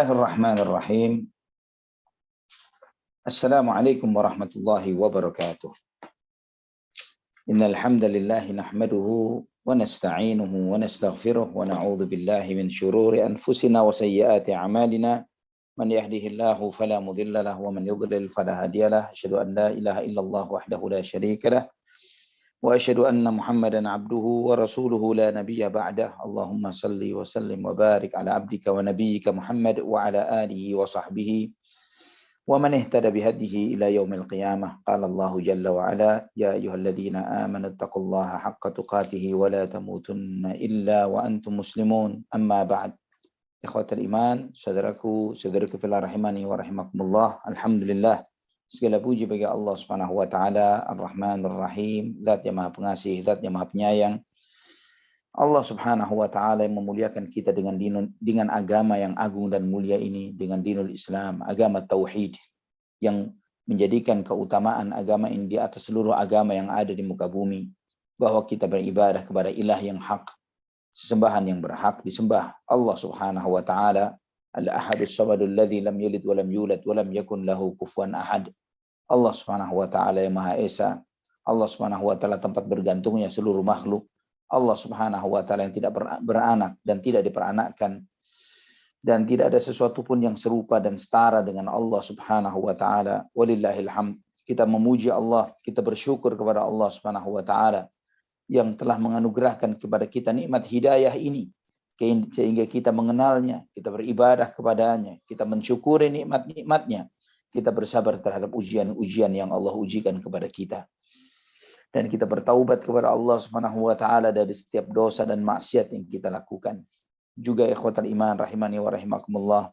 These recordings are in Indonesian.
Bismillahirrahmanirrahim. Assalamualaikum warahmatullahi wabarakatuh. Innal hamdalillah nahmaduhu wa nasta'inuhu wa nastaghfiruh wa na'udzu billahi min shururi anfusina wa sayyiati a'malina. Man yahdihillahu fala mudilla lahu wa man yudlil fala hadiyalah. Asyhadu an la ilaha illallah wahdahu la syarika lah wa asyhadu anna Muhammadan abduhu wa rasuluhu la nabiyya ba'dah. Allahumma salli wa sallim wa barik ala abdika wa nabiyyika Muhammad wa ala alihi wa sahbihi wa man ihtada bihadihi ila yaumil qiyamah. Qala Allah jalla wa ala, ya ayyuhalladzina amanu taqullaha haqqa tuqatih wa la tamutunna illa wa antum muslimun. Amma ba'd. Ikhwatal iman, saudaraku fillah rahimani wa rahimakumullah. Alhamdulillah, segala puji bagi Allah Subhanahu wa taala, Ar-Rahman Ar-Rahim, Zat yang Maha Pengasih, Zat yang Maha Penyayang. Allah Subhanahu wa taala yang memuliakan kita dengan agama yang agung dan mulia ini, dengan dinul Islam, agama tauhid, yang menjadikan keutamaan agama ini di atas seluruh agama yang ada di muka bumi, bahwa kita beribadah kepada ilah yang hak, sesembahan yang berhak disembah, Allah Subhanahu wa taala, Al-Ahadus Samadul ladzi lam yalid wa lam yulad wa lam yakun lahu kufuwan ahad. Allah Subhanahu wa taala yang Maha Esa, Allah Subhanahu wa taala tempat bergantungnya seluruh makhluk, Allah Subhanahu wa taala yang tidak beranak dan tidak diperanakkan, dan tidak ada sesuatu pun yang serupa dan setara dengan Allah Subhanahu wa taala. Walillahil hamd. Kita memuji Allah, kita bersyukur kepada Allah Subhanahu wa taala yang telah menganugerahkan kepada kita nikmat hidayah ini, sehingga kita mengenalnya, kita beribadah kepadanya, kita mensyukuri nikmat-nikmatnya, kita bersabar terhadap ujian-ujian yang Allah ujikan kepada kita. Dan kita bertaubat kepada Allah Subhanahu wa taala dari setiap dosa dan maksiat yang kita lakukan. Juga ikhwatal iman rahimani wa rahimakumullah,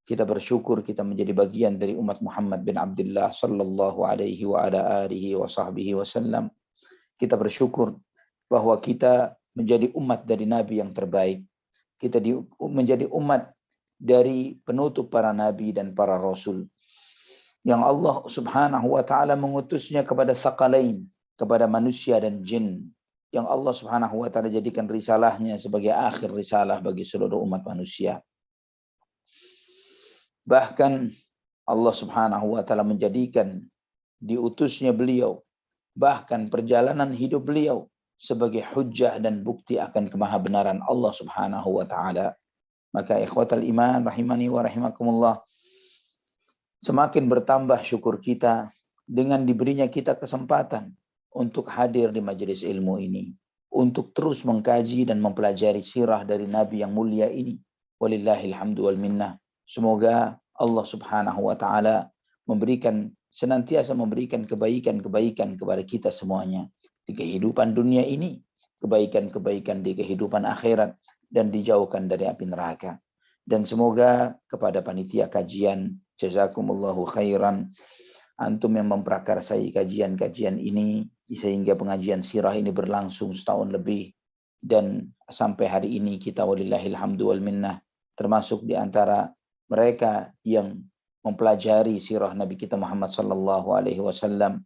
kita bersyukur kita menjadi bagian dari umat Muhammad bin Abdullah sallallahu alaihi wa ala alihi wa sahbihi wasallam. Kita bersyukur bahwa kita menjadi umat dari nabi yang terbaik. Kita menjadi umat dari penutup para nabi dan para rasul, yang Allah Subhanahu wa taala mengutusnya kepada tsaqalain, kepada manusia dan jin, yang Allah Subhanahu wa taala jadikan risalahnya sebagai akhir risalah bagi seluruh umat manusia. Bahkan Allah Subhanahu wa taala menjadikan diutusnya beliau, bahkan perjalanan hidup beliau, sebagai hujjah dan bukti akan kemahabenaran Allah Subhanahu wa taala. Maka ikhwatal iman rahimani wa rahimakumullah, semakin bertambah syukur kita dengan diberinya kita kesempatan untuk hadir di majelis ilmu ini, untuk terus mengkaji dan mempelajari sirah dari Nabi yang mulia ini. Walillahil hamdu wal minnah. Semoga Allah Subhanahu wa taala senantiasa memberikan kebaikan-kebaikan kepada kita semuanya di kehidupan dunia ini, kebaikan-kebaikan di kehidupan akhirat, dan dijauhkan dari api neraka. Dan semoga kepada panitia kajian, jazakumullahu khairan, antum yang memprakarsai kajian-kajian ini, sehingga pengajian sirah ini berlangsung setahun lebih, dan sampai hari ini kita walillahil hamdu wal minnah termasuk di antara mereka yang mempelajari sirah Nabi kita Muhammad sallallahu alaihi wasallam.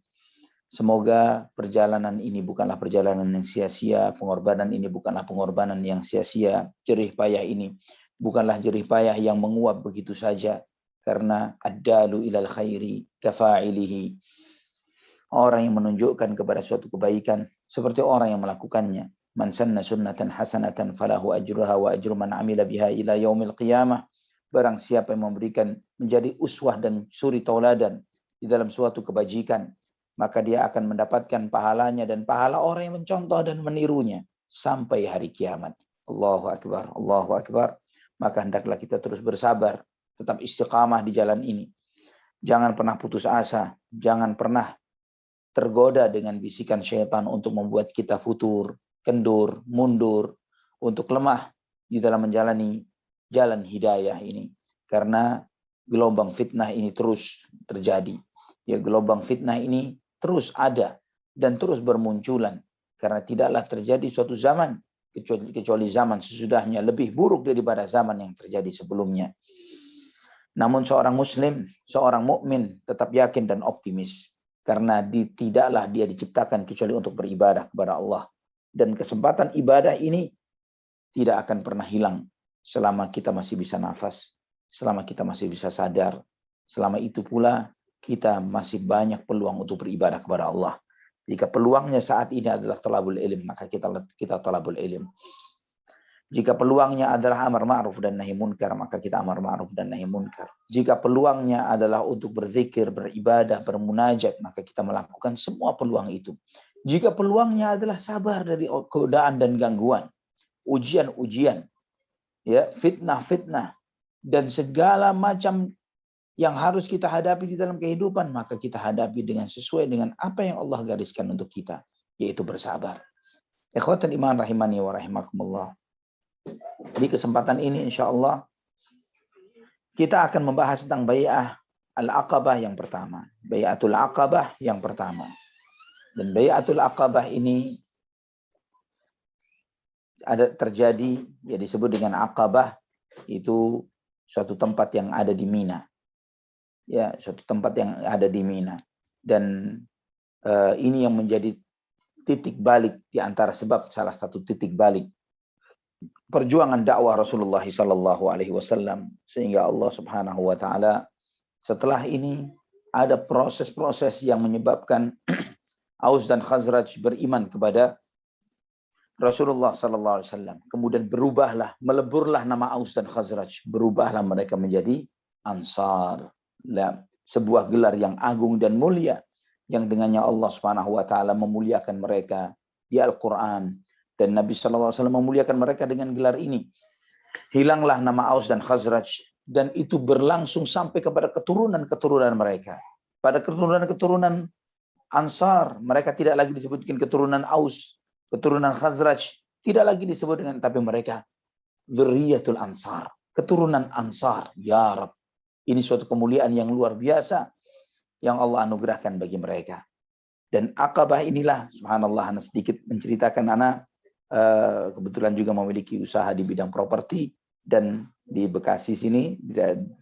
Semoga perjalanan ini bukanlah perjalanan yang sia-sia, pengorbanan ini bukanlah pengorbanan yang sia-sia, jerih payah ini bukanlah jerih payah yang menguap begitu saja, karena ad-dalu ilal khairi kafa'ilihi. Orang yang menunjukkan kepada suatu kebaikan seperti orang yang melakukannya. Man sanna sunnatan hasanatan falahu ajruha wa ajru man amila biha ila yaumil qiyamah. Barang siapa yang menjadi uswah dan suri tauladan di dalam suatu kebajikan, maka dia akan mendapatkan pahalanya dan pahala orang yang mencontoh dan menirunya sampai hari kiamat. Allahu akbar, Allahu akbar. Maka hendaklah kita terus bersabar, tetap istiqamah di jalan ini. Jangan pernah putus asa, jangan pernah tergoda dengan bisikan syaitan untuk membuat kita futur, kendur, mundur, untuk lemah di dalam menjalani jalan hidayah ini. Karena gelombang fitnah ini terus terjadi. Ya, gelombang fitnah ini terus ada dan terus bermunculan, karena tidaklah terjadi suatu zaman kecuali zaman sesudahnya lebih buruk daripada zaman yang terjadi sebelumnya. Namun seorang muslim, seorang mukmin tetap yakin dan optimis, karena tidaklah dia diciptakan kecuali untuk beribadah kepada Allah, dan kesempatan ibadah ini tidak akan pernah hilang selama kita masih bisa nafas. selama kita masih bisa sadar, selama itu pula kita masih banyak peluang untuk beribadah kepada Allah. Jika peluangnya saat ini adalah talabul ilm, maka kita talabul ilm. Jika peluangnya adalah amar ma'ruf dan nahi munkar, maka kita amar ma'ruf dan nahi munkar. Jika peluangnya adalah untuk berzikir, beribadah, bermunajat, maka kita melakukan semua peluang itu. Jika peluangnya adalah sabar dari godaan dan gangguan, ujian-ujian, ya, fitnah-fitnah, dan segala macam yang harus kita hadapi di dalam kehidupan, maka kita hadapi dengan sesuai dengan apa yang Allah gariskan untuk kita, yaitu bersabar. Ikhwatan iman rahimani wa rahimakumullah. Di kesempatan ini insya Allah kita akan membahas tentang bai'ah al-aqabah yang pertama. Bai'atul aqabah yang pertama. Dan bai'atul aqabah ini ada terjadi, ya disebut dengan aqabah, itu suatu tempat yang ada di Mina. Ya, suatu tempat yang ada di Mina. Dan ini yang menjadi titik balik di antara sebab salah satu titik balik perjuangan dakwah Rasulullah SAW, sehingga Allah Subhanahu wa taala setelah ini ada proses-proses yang menyebabkan Aus dan Khazraj beriman kepada Rasulullah SAW. Kemudian berubahlah, meleburlah nama Aus dan Khazraj, berubahlah mereka menjadi Ansar. Sebuah gelar yang agung dan mulia yang dengannya Allah Subhanahu wa taala memuliakan mereka di Al-Qur'an. Dan Nabi SAW memuliakan mereka dengan gelar ini. Hilanglah nama Aus dan Khazraj. Dan itu berlangsung sampai kepada keturunan-keturunan mereka. Pada keturunan-keturunan Ansar, mereka tidak lagi disebutkan keturunan Aus, keturunan Khazraj. Tidak lagi disebut dengan, tapi mereka Dzurriyyatul Ansar, keturunan Ansar. Ya Rab, ini suatu kemuliaan yang luar biasa yang Allah anugerahkan bagi mereka. Dan Aqabah inilah, subhanallah, Ana sedikit menceritakan, Ana kebetulan juga memiliki usaha di bidang properti, dan di Bekasi sini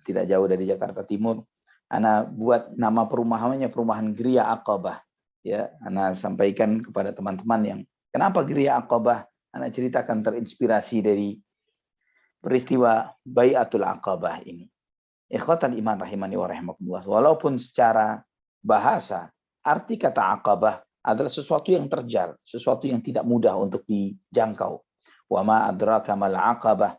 tidak jauh dari Jakarta Timur, Ana buat nama perumahannya perumahan Gria Aqabah. Ya, Ana sampaikan kepada teman-teman yang kenapa Gria Aqabah, Ana ceritakan terinspirasi dari peristiwa Bai'atul Aqabah ini. Ikhwatan iman rahimani wa rahimakumullah. Walaupun secara bahasa arti kata Aqabah adalah sesuatu yang terjal, sesuatu yang tidak mudah untuk dijangkau. Wa ma adraka mal aqabah,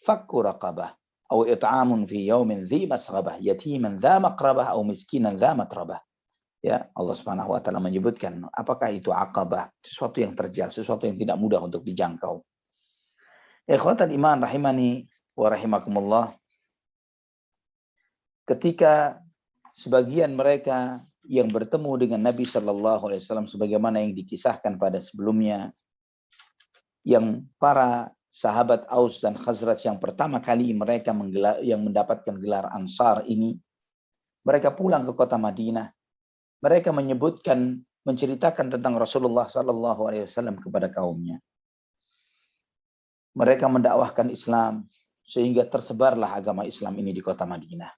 fakku raqabah, atau it'amun fi yaumin dzi masghabah, yatiman dza maqrabah, atau miskinan dza matrabah. Ya, Allah Subhanahu wa taala menyebutkan apakah itu aqabah, sesuatu yang terjal, sesuatu yang tidak mudah untuk dijangkau. Ikhwatan iman rahimani wa rahimakumullah. Ketika sebagian mereka yang bertemu dengan Nabi Shallallahu Alaihi Wasallam, sebagaimana yang dikisahkan pada sebelumnya, yang para sahabat Aus dan Khazraj yang pertama kali mereka yang mendapatkan gelar Ansar ini, mereka pulang ke kota Madinah. Mereka menceritakan tentang Rasulullah Shallallahu Alaihi Wasallam kepada kaumnya. Mereka mendakwahkan Islam sehingga tersebarlah agama Islam ini di kota Madinah,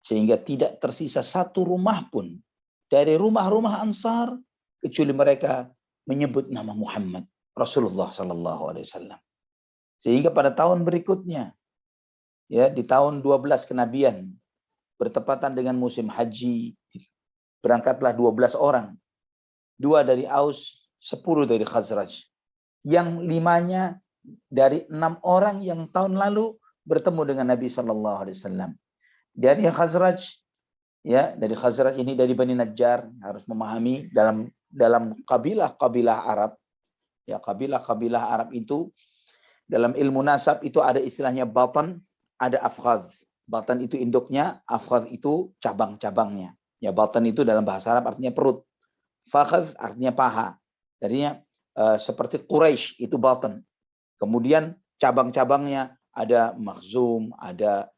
sehingga tidak tersisa satu rumah pun dari rumah-rumah Ansar kecuali mereka menyebut nama Muhammad Rasulullah Sallallahu Alaihi Wasallam. Sehingga pada tahun berikutnya, ya di tahun 12 kenabian, bertepatan dengan musim haji, berangkatlah 12 orang, 2 dari Aus, 10 dari Khazraj, yang 5-nya dari 6 orang yang tahun lalu bertemu dengan Nabi Sallallahu Alaihi Wasallam. Dari Khazraj, ya dari Khazraj ini dari Bani Najjar, harus memahami dalam kabilah-kabilah Arab, ya kabilah-kabilah Arab itu dalam ilmu nasab itu ada istilahnya batan, ada afghaz. Batan itu induknya, afghaz itu cabang-cabangnya. Ya batan itu dalam bahasa Arab artinya perut, fakhaz artinya paha. Jadinya seperti Quraisy itu batan. Kemudian cabang-cabangnya ada Makhzum, ada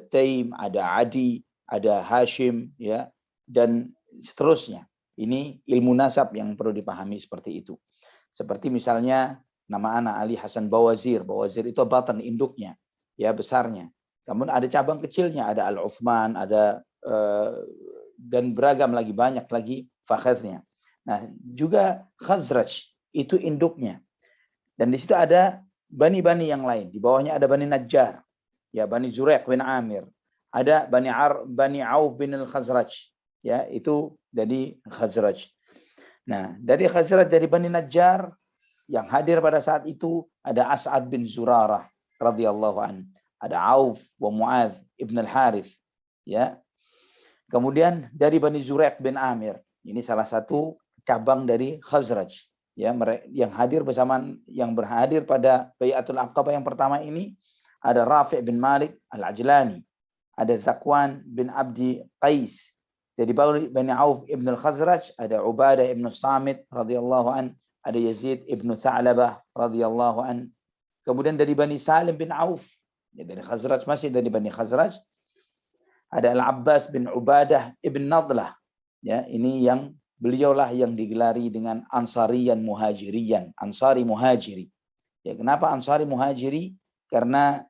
Taim, ada Adi, ada Hashim, ya, dan seterusnya. Ini ilmu nasab yang perlu dipahami seperti itu. Seperti misalnya nama anak Ali Hasan Bawazir. Bawazir itu batan induknya, ya besarnya. Namun ada cabang kecilnya, ada Al-Uthman, ada dan beragam lagi, banyak lagi fakhaznya. Nah, juga Khazraj itu induknya. Dan di situ ada bani-bani yang lain. Di bawahnya ada Bani Najjar. ya Bani Zuraiq bin Amir. Ada Bani Auf bin al-Khazraj, ya itu dari Khazraj. Nah, dari Khazraj dari Bani Najjar yang hadir pada saat itu ada As'ad bin Zurarah radhiyallahu an, ada Auf wa Muadz ibn al-Harith, ya. Kemudian dari Bani Zuraiq bin Amir, ini salah satu cabang dari Khazraj, ya, yang hadir yang berhadir pada Bai'atul Aqabah yang pertama ini ada Rafi' bin Malik al-Ajlani, ada Zakwan bin Abdi Qais. Dari Bani Auf ibn al-Khazraj ada Ubadah ibn Samit radhiyallahu an, ada Yazid ibn Tha'labah radhiyallahu an. Kemudian dari Bani Salim bin Auf, ya, dari Khazraj, masih dari Bani Khazraj, ada Al-Abbas bin Ubadah ibn Nadlah. Ya, ini yang beliaulah yang digelari dengan Ansariyan Muhajiriyan, Ansari Muhajiri. Ya, kenapa Ansari Muhajiri? Karena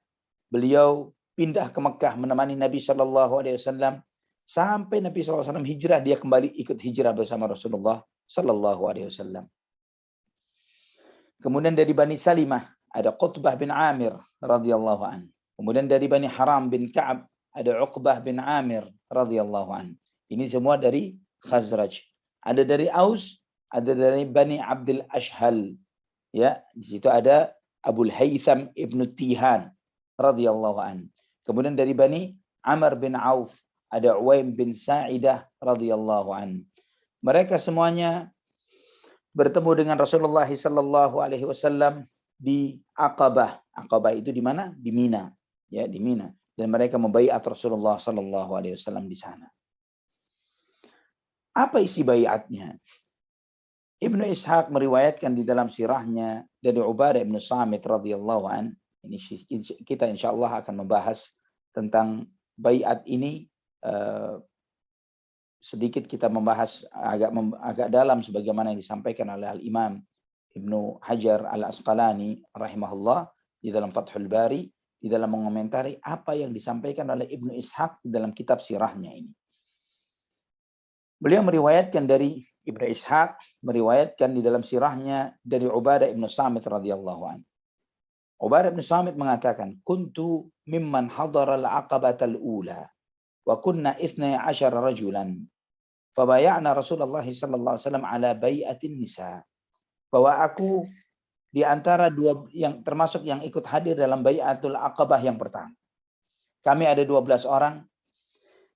beliau pindah ke Mekah menemani Nabi SAW sampai Nabi SAW hijrah, dia kembali ikut hijrah bersama Rasulullah SAW. Kemudian dari Bani Salimah ada Qutbah bin Amir radhiyallahu an. Kemudian dari Bani Haram bin Ka'ab ada Uqbah bin Amir radhiyallahu an. Ini semua dari Khazraj. Ada dari Aus, ada dari Bani Abdul Ashhal. Ya, di situ ada Abul Haytham ibnu Tihan radhiyallahu an. Kemudian dari Bani Amr bin Auf ada Uwaim bin Sa'idah radhiyallahu an. Mereka semuanya bertemu dengan Rasulullah sallallahu alaihi wasallam di Aqabah. Aqabah itu di mana? Di Mina. Ya, di Mina. Dan mereka membaiat Rasulullah sallallahu alaihi wasallam di sana. Apa isi baiatnya? Ibnu Ishaq meriwayatkan di dalam sirahnya dari Ubadah ibn Samit radhiyallahu an. Ini kita insyaallah akan membahas tentang baiat ini. Sedikit kita membahas agak dalam sebagaimana yang disampaikan oleh Al-Imam Ibnu Hajar Al-Asqalani rahimahullah di dalam Fathul Bari, di dalam mengomentari apa yang disampaikan oleh Ibnu Ishaq di dalam kitab sirahnya ini. Beliau meriwayatkan dari Ibnu Ishaq, meriwayatkan di dalam sirahnya dari Ubadah ibn Samit radhiyallahu anhu. Ubadah ibn Samit mengatakan, "Kuntu mimman hadara al-aqabatal ula wa kunna 12 rajulan. Fabaya'na Rasulullah sallallahu alaihi wasallam ala bai'atin nisa." Bahwa aku di antara dua yang termasuk yang ikut hadir dalam bai'atul aqabah yang pertama. Kami ada 12 orang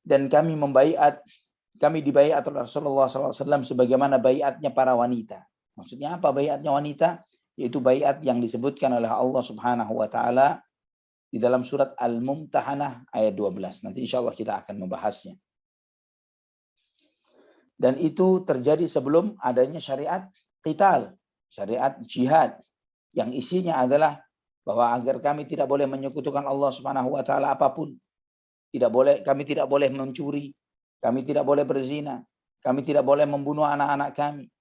dan kami dibaiat oleh Rasulullah SAW sebagaimana baiatnya para wanita. Maksudnya apa baiatnya wanita? Yaitu baiat yang disebutkan oleh Allah Subhanahu wa taala di dalam surat Al-Mumtahanah ayat 12. Nanti insya Allah kita akan membahasnya. Dan itu terjadi sebelum adanya syariat qital, syariat jihad, yang isinya adalah bahwa agar kami tidak boleh menyekutukan Allah Subhanahu wa taala apapun. Kami tidak boleh mencuri, kami tidak boleh berzina, kami tidak boleh membunuh anak-anak kami.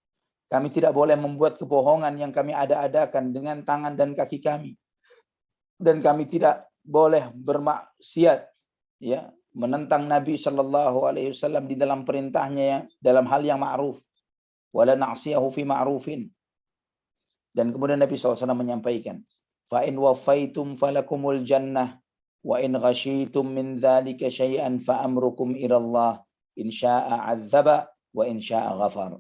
Kami tidak boleh membuat kebohongan yang kami ada-adakan dengan tangan dan kaki kami. Dan kami tidak boleh bermaksiat, ya, menentang Nabi sallallahu alaihi wasallam di dalam perintahnya ya, dalam hal yang ma'ruf. Wala na'siyahu fi ma'rufin. Dan kemudian Nabi SAW menyampaikan, fa in wafaitum falakumul jannah wa in ghasyitum min dzalika syai'an fa amrukum ila Allah in syaa'a 'adzaba wa in syaa'a ghafar.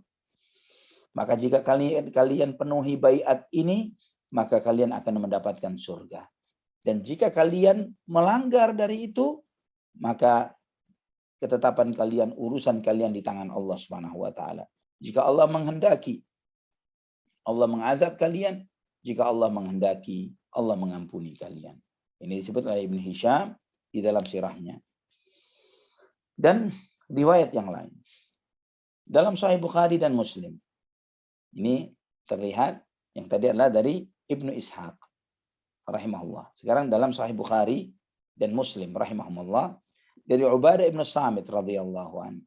Maka jika kalian penuhi baiat ini, maka kalian akan mendapatkan surga. Dan jika kalian melanggar dari itu, maka ketetapan kalian, urusan kalian di tangan Allah Subhanahu wa taala. Jika Allah menghendaki, Allah mengazab kalian. Jika Allah menghendaki, Allah mengampuni kalian. Ini disebut oleh Ibn Hisham di dalam sirahnya. Dan riwayat yang lain. Dalam Sahih Bukhari dan Muslim. Ini terlihat yang tadi adalah dari Ibnu Ishaq rahimahullah. Sekarang dalam Sahih Bukhari dan Muslim rahimahullah dari Ubadah ibn Samit radhiyallahu anhu.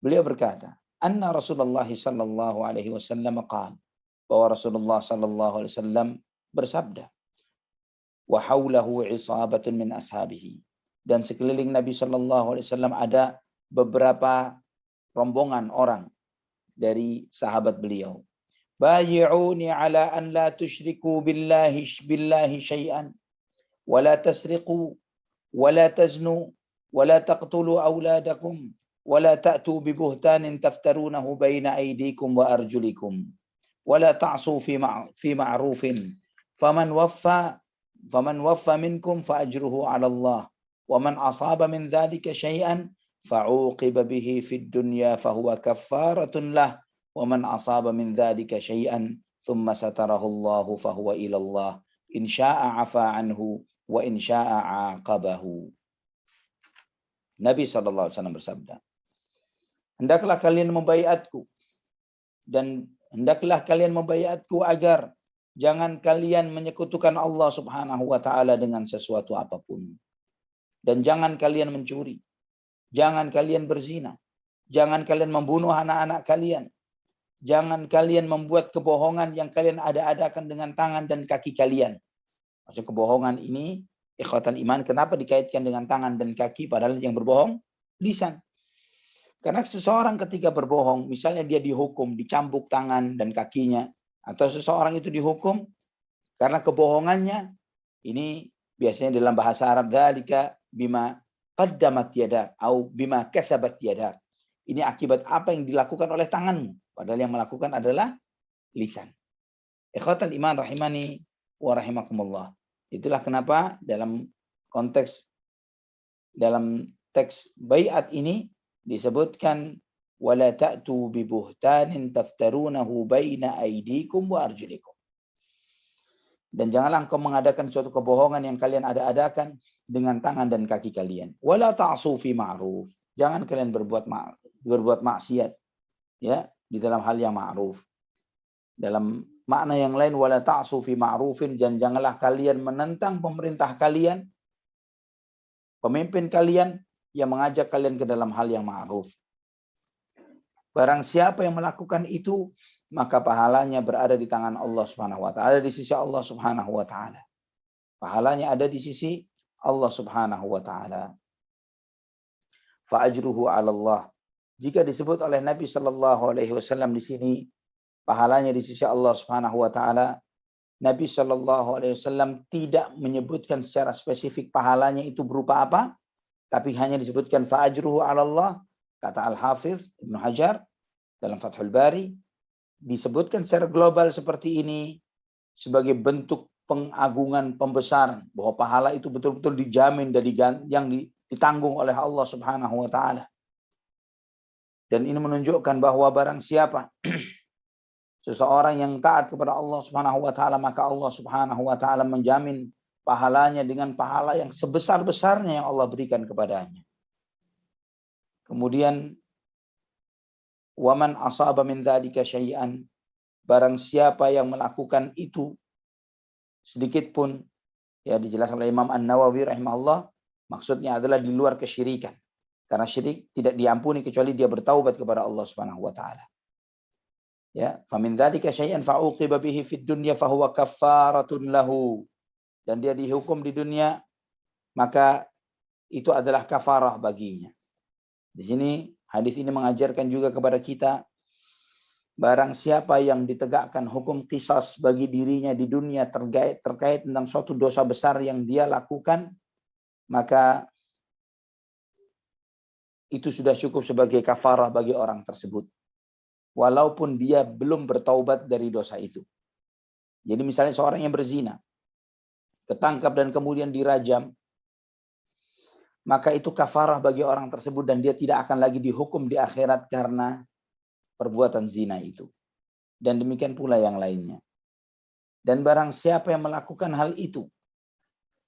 Beliau berkata, "Anna Rasulullah sallallahu alaihi wasallam qala," bahwa Rasulullah sallallahu alaihi wasallam bersabda, "Wa haulahu 'isabatun min ashabihi." Dan sekeliling Nabi sallallahu alaihi wasallam ada beberapa rombongan orang dari sahabat beliau. Bayi'uni ala an la tusyriku billahi syai'an wa la tasriqu ولا تزنوا ولا تقتلوا أولادكم ولا تأتوا ببهتان تفترونه بين أيديكم وأرجلكم ولا تعصوا في معروف فمن وفى منكم فأجره على الله ومن أصاب من ذلك شيئا فعوقب به في الدنيا فهو كفارة له ومن أصاب من ذلك شيئا ثم ستره الله فهو إلى الله إن شاء عفا عنه وإن شاء عاقبه. Nabi SAW bersabda, hendaklah kalian membaiatku dan hendaklah kalian membaiatku agar jangan kalian menyekutukan Allah Subhanahu wa taala dengan sesuatu apapun. Dan jangan kalian mencuri, jangan kalian berzina, jangan kalian membunuh anak-anak kalian, jangan kalian membuat kebohongan yang kalian ada-adakan dengan tangan dan kaki kalian. Maksud kebohongan ini, ikhwatal iman, kenapa dikaitkan dengan tangan dan kaki padahal yang berbohong lisan? Karena seseorang ketika berbohong, misalnya dia dihukum, dicambuk tangan dan kakinya, atau seseorang itu dihukum karena kebohongannya, ini biasanya dalam bahasa Arab, dzalika bima qaddamat yadak atau bima kasabat yadak. Ini akibat apa yang dilakukan oleh tanganmu, padahal yang melakukan adalah lisan. Ikhwatal iman rahimani wa rahimakumullah. Itulah kenapa dalam teks baiat ini disebutkan wala ta'tu bi buhtanin taftarunahu baina aydikum wa arjulikum. Dan janganlah engkau mengadakan suatu kebohongan yang kalian ada-adakan dengan tangan dan kaki kalian. Wala ta'su fi ma'ruf. Jangan kalian berbuat maksiat ya di dalam hal yang ma'ruf. Dalam makna yang lain, wala ta'su fi ma'rufin, dan janganlah kalian menentang pemerintah kalian, pemimpin kalian yang mengajak kalian ke dalam hal yang ma'ruf. Barang siapa yang melakukan itu, maka pahalanya berada di tangan Allah Subhanahu wa taala, ada di sisi Allah Subhanahu wa taala. Pahalanya ada di sisi Allah Subhanahu wa taala. Fa ajruhu 'ala Allah. Jika disebut oleh Nabi sallallahu alaihi wasallam di sini pahalanya di sisi Allah Subhanahu wa taala, Nabi sallallahu alaihi wasallam tidak menyebutkan secara spesifik pahalanya itu berupa apa, tapi hanya disebutkan fa ajruhu 'ala Allah. Kata Al-Hafiz Ibnu Hajar dalam Fathul Bari, disebutkan secara global seperti ini sebagai bentuk pengagungan, pembesaran bahwa pahala itu betul-betul dijamin dari yang ditanggung oleh Allah Subhanahu wa taala. Dan ini menunjukkan bahwa barang siapa seseorang yang taat kepada Allah Subhanahu wa taala, maka Allah Subhanahu wa taala menjamin pahalanya dengan pahala yang sebesar-besarnya yang Allah berikan kepadanya. Kemudian waman asaba min dzalika syai'an, barang siapa yang melakukan itu sedikit pun, ya dijelaskan oleh Imam An-Nawawi rahimahullah, maksudnya adalah di luar kesyirikan. Karena syirik tidak diampuni kecuali dia bertaubat kepada Allah Subhanahu wa taala. Ya, famin dzalika syai'an fa'uqiba bihi fid dunya fahuwa kaffaratun lahu. Dan dia dihukum di dunia, maka itu adalah kafarah baginya. Di sini hadis ini mengajarkan juga kepada kita, barang siapa yang ditegakkan hukum qisas bagi dirinya di dunia terkait tentang suatu dosa besar yang dia lakukan, maka itu sudah cukup sebagai kafarah bagi orang tersebut, walaupun dia belum bertaubat dari dosa itu. Jadi misalnya seorang yang berzina, ketangkap dan kemudian dirajam, maka itu kafarah bagi orang tersebut dan dia tidak akan lagi dihukum di akhirat karena perbuatan zina itu. Dan demikian pula yang lainnya. Dan barang siapa yang melakukan hal itu,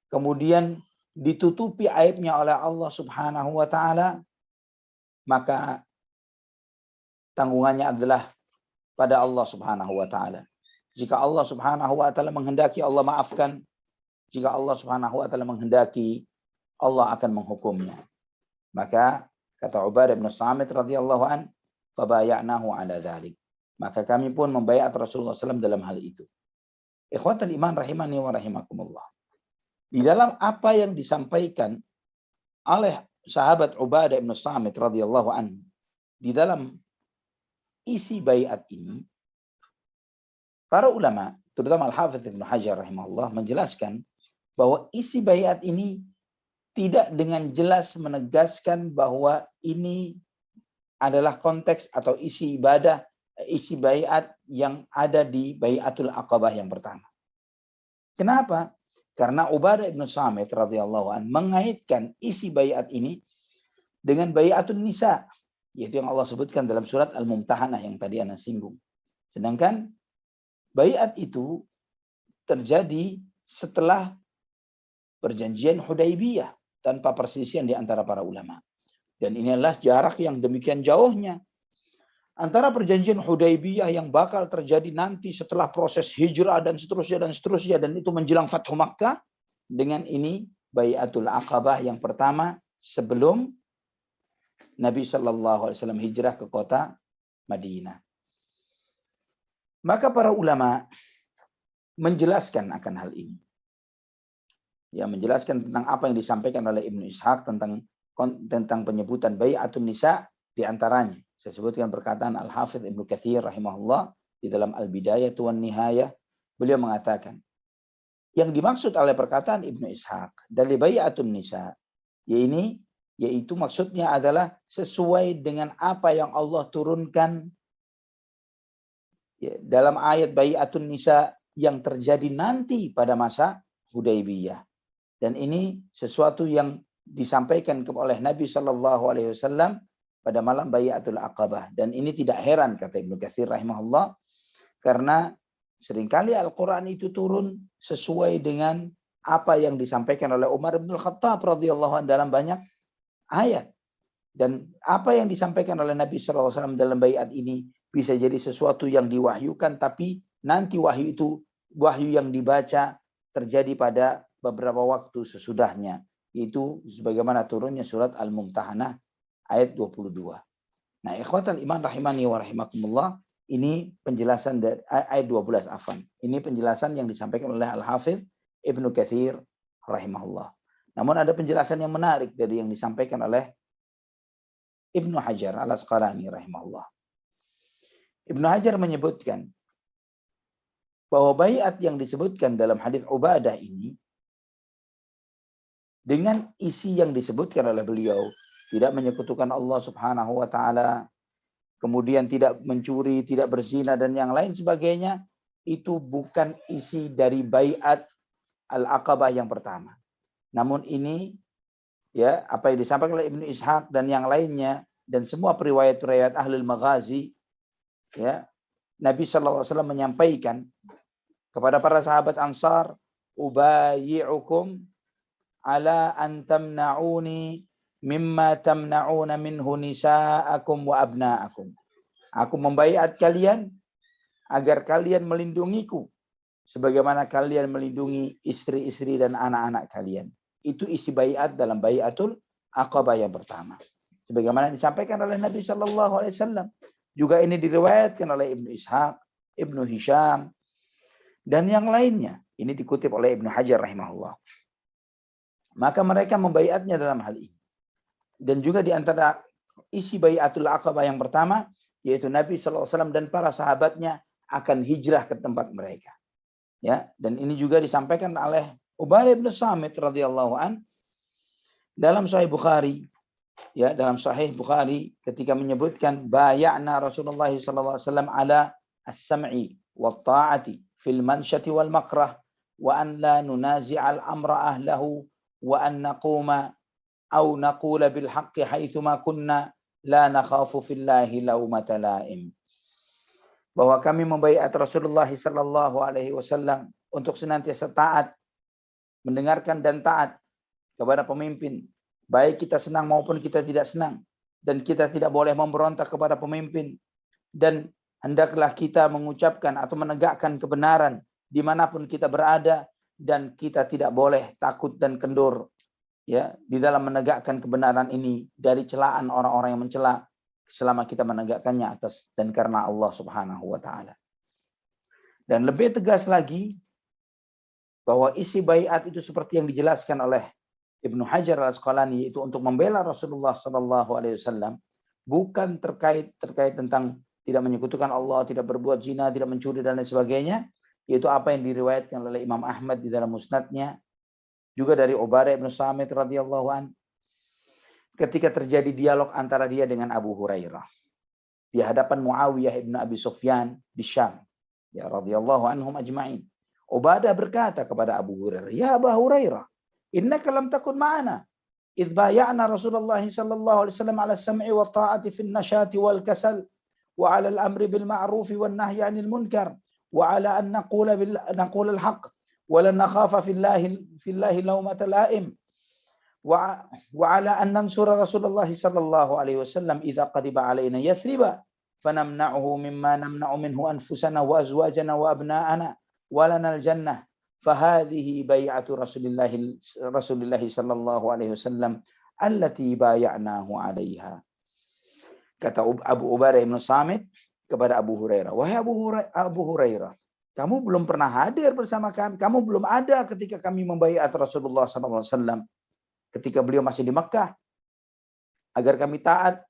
kemudian ditutupi aibnya oleh Allah Subhanahu wa taala, maka tanggungannya adalah pada Allah Subhanahu wa taala. Jika Allah Subhanahu wa taala menghendaki, Allah maafkan. Jika Allah Subhanahu wa taala menghendaki, Allah akan menghukumnya. Maka kata Ubadah bin Samit radhiyallahu an, fabaya'nahu ala dzalik. Maka kami pun membaiat Rasulullah SAW dalam hal itu. Ikhwatul iman rahimani wa rahimakumullah. Di dalam apa yang disampaikan oleh sahabat Ubadah bin Samit radhiyallahu an, di dalam isi baiat ini, para ulama, terutama Al-Hafidz Ibnu Hajar rahimahullah, menjelaskan bahwa isi baiat ini tidak dengan jelas menegaskan bahwa ini adalah konteks atau isi ibadah, isi baiat yang ada di Baiatul Aqabah yang pertama. Kenapa? Karena Ubadah ibn Samit radhiyallahu an mengaitkan isi baiat ini dengan Baiatun Nisa, yaitu yang Allah sebutkan dalam surat Al-Mumtahanah yang tadi Anda singgung. Sedangkan baiat itu terjadi setelah perjanjian Hudaybiyah tanpa perselisihan di antara para ulama. Dan ini adalah jarak yang demikian jauhnya antara perjanjian Hudaybiyah yang bakal terjadi nanti setelah proses hijrah dan seterusnya dan itu menjelang Fathu Makkah, dengan ini Baiatul Aqabah yang pertama sebelum Nabi Shallallahu Alaihi Wasallam hijrah ke kota Madinah. Maka para ulama menjelaskan akan hal ini. Ya, menjelaskan tentang apa yang disampaikan oleh Ibnu Ishaq tentang penyebutan Baiatun Nisa di antaranya. Saya sebutkan perkataan Al-Hafidh Ibnu Katsir rahimahullah di dalam Al-Bidayah wan Nihayah. Beliau mengatakan, yang dimaksud oleh perkataan Ibnu Ishaq dari Baiatun Nisa, yaitu maksudnya adalah sesuai dengan apa yang Allah turunkan dalam ayat Baiatun Nisa yang terjadi nanti pada masa Hudaybiyah. Dan ini sesuatu yang disampaikan oleh Nabi Shallallahu Alaihi Wasallam pada malam Baiatul Aqabah. Dan ini tidak heran, kata Ibnu Katsir rahimahullah, karena seringkali Al-Quran itu turun sesuai dengan apa yang disampaikan oleh Umar bin Khattab radhiyallahu anhu dalam banyak ayat. Dan apa yang disampaikan oleh Nabi Shallallahu Alaihi Wasallam dalam baiat ini bisa jadi sesuatu yang diwahyukan, tapi nanti wahyu yang dibaca terjadi pada beberapa waktu sesudahnya. Itu sebagaimana turunnya surat Al-Mumtahanah ayat 22. Nah, ikhwatal iman rahimani wa rahimakumullah, ini penjelasan dari ayat 12 afan. Ini penjelasan yang disampaikan oleh Al-Hafidh Ibnu Katsir rahimahullah. Namun ada penjelasan yang menarik dari yang disampaikan oleh Ibnu Hajar Al-Asqalani rahimahullah. Ibnu Hajar menyebutkan bahwa baiat yang disebutkan dalam hadis Ubadah ini dengan isi yang disebutkan oleh beliau, tidak menyekutukan Allah Subhanahu wa taala, kemudian tidak mencuri, tidak berzina dan yang lain sebagainya, itu bukan isi dari baiat Al-Aqabah yang pertama. Namun ini ya apa yang disampaikan oleh Ibnu Ishaq dan yang lainnya dan semua periwayat-periwayat Ahlul Maghazi, ya, Nabi sallallahu alaihi wasallam menyampaikan kepada para sahabat Ansar, ubayyi'ukum ala an tamna'uni mimma tamna'una minhu nisa'akum wa abna'akum. Aku membaiat kalian agar kalian melindungiku sebagaimana kalian melindungi istri-istri dan anak-anak kalian. Itu isi baiat dalam Baiatul Aqabah yang pertama. Sebagaimana disampaikan oleh Nabi sallallahu alaihi wasallam. Juga ini diriwayatkan oleh Ibnu Ishaq, Ibnu Hisham dan yang lainnya. Ini dikutip oleh Ibnu Hajar rahimahullah. Maka mereka membaiatnya dalam hal ini. Dan juga di antara isi Baiatul Aqabah yang pertama, yaitu Nabi sallallahu alaihi wasallam dan para sahabatnya akan hijrah ke tempat mereka. Ya, dan ini juga disampaikan oleh Ubadah bin Samit radhiyallahu an dalam Sahih Bukhari. Ya, dalam Sahih Bukhari ketika menyebutkan bay'ana Rasulullah sallallahu alaihi wasallam ala as-sam'i wat ta'ati fil mansyati wal makrah wa an la nunazi'al amra ahlahu wa an naquma aw naqula bil haqqi haitsu ma kunna la nakhafu fillahi laumata laim. Bahwa kami membaiat Rasulullah sallallahu alaihi wasallam untuk senantiasa taat, mendengarkan dan taat kepada pemimpin, baik kita senang maupun kita tidak senang, dan kita tidak boleh memberontak kepada pemimpin, dan hendaklah kita mengucapkan atau menegakkan kebenaran dimanapun kita berada, dan kita tidak boleh takut dan kendur ya di dalam menegakkan kebenaran ini dari celaan orang-orang yang mencela, selama kita menegakkannya atas dan karena Allah Subhanahu wa taala. Dan lebih tegas lagi bahwa isi baiat itu seperti yang dijelaskan oleh Ibnu Hajar Al-Asqalani, yaitu untuk membela Rasulullah sallallahu alaihi wasallam, bukan terkait tentang tidak menyekutukan Allah, tidak berbuat zina, tidak mencuri dan lain sebagainya, yaitu apa yang diriwayatkan oleh Imam Ahmad di dalam musnadnya, juga dari Ubadah bin Samit radhiyallahu an, ketika terjadi dialog antara dia dengan Abu Hurairah di hadapan Muawiyah bin Abi Sufyan di Syam, ya radhiyallahu anhum ajma'in. Ubadah berkata kepada Abu Hurairah, "Ya Abu Hurairah, innaka lam takun ma'ana idh bay'ana Rasulullah sallallahu alaihi wasallam 'ala as-sam'i wa ta'ati fi an-nashati wal kasal wa 'ala al-amri bil ma'ruf wan nahyi 'anil munkar wa 'ala an naqula al-haqq wa lan nakhafa fillahi lawmata la'im wa 'ala an nansura Rasulullah sallallahu alaihi wasallam idza qadiba 'alaina yathriba fanamna'uhu mimma namna'u minhu anfusana wa azwajana wa abna'ana wa lanal jannah fahadhihi bai'atu Rasulillah sallallahu alaihi wasallam allati bay'anahu 'alaiha." Kata Abu Ubadah bin Samit kepada Abu Hurairah, "Wahai Abu Hurairah, kamu belum pernah hadir bersama kami. Kamu belum ada ketika kami membaiat Rasulullah sallallahu alaihi wasallam ketika beliau masih di Makkah agar kami taat,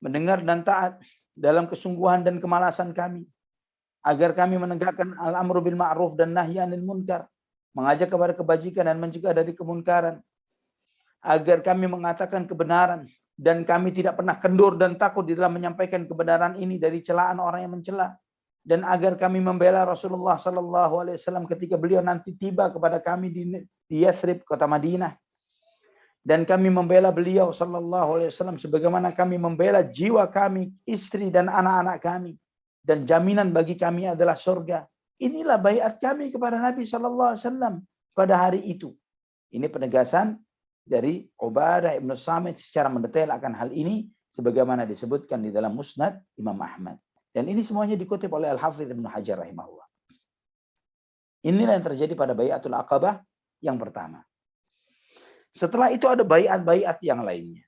mendengar dan taat dalam kesungguhan dan kemalasan kami, agar kami menegakkan al-amru bil ma'ruf dan nahyi 'anil munkar, mengajak kepada kebajikan dan mencegah dari kemunkaran, agar kami mengatakan kebenaran dan kami tidak pernah kendur dan takut di dalam menyampaikan kebenaran ini dari celaan orang yang mencela, dan agar kami membela Rasulullah sallallahu alaihi wasallam ketika beliau nanti tiba kepada kami di Yathrib, kota Madinah, dan kami membela beliau sallallahu alaihi wasallam sebagaimana kami membela jiwa kami, istri dan anak-anak kami, dan jaminan bagi kami adalah surga. Inilah baiat kami kepada Nabi sallallahu alaihi wasallam pada hari itu." Ini penegasan dari Ubadah bin Samit secara mendetail akan hal ini sebagaimana disebutkan di dalam Musnad Imam Ahmad. Dan ini semuanya dikutip oleh Al-Hafidz Ibnu Hajar rahimahullah. Inilah yang terjadi pada Bai'atul Aqabah yang pertama. Setelah itu ada baiat-baiat yang lainnya.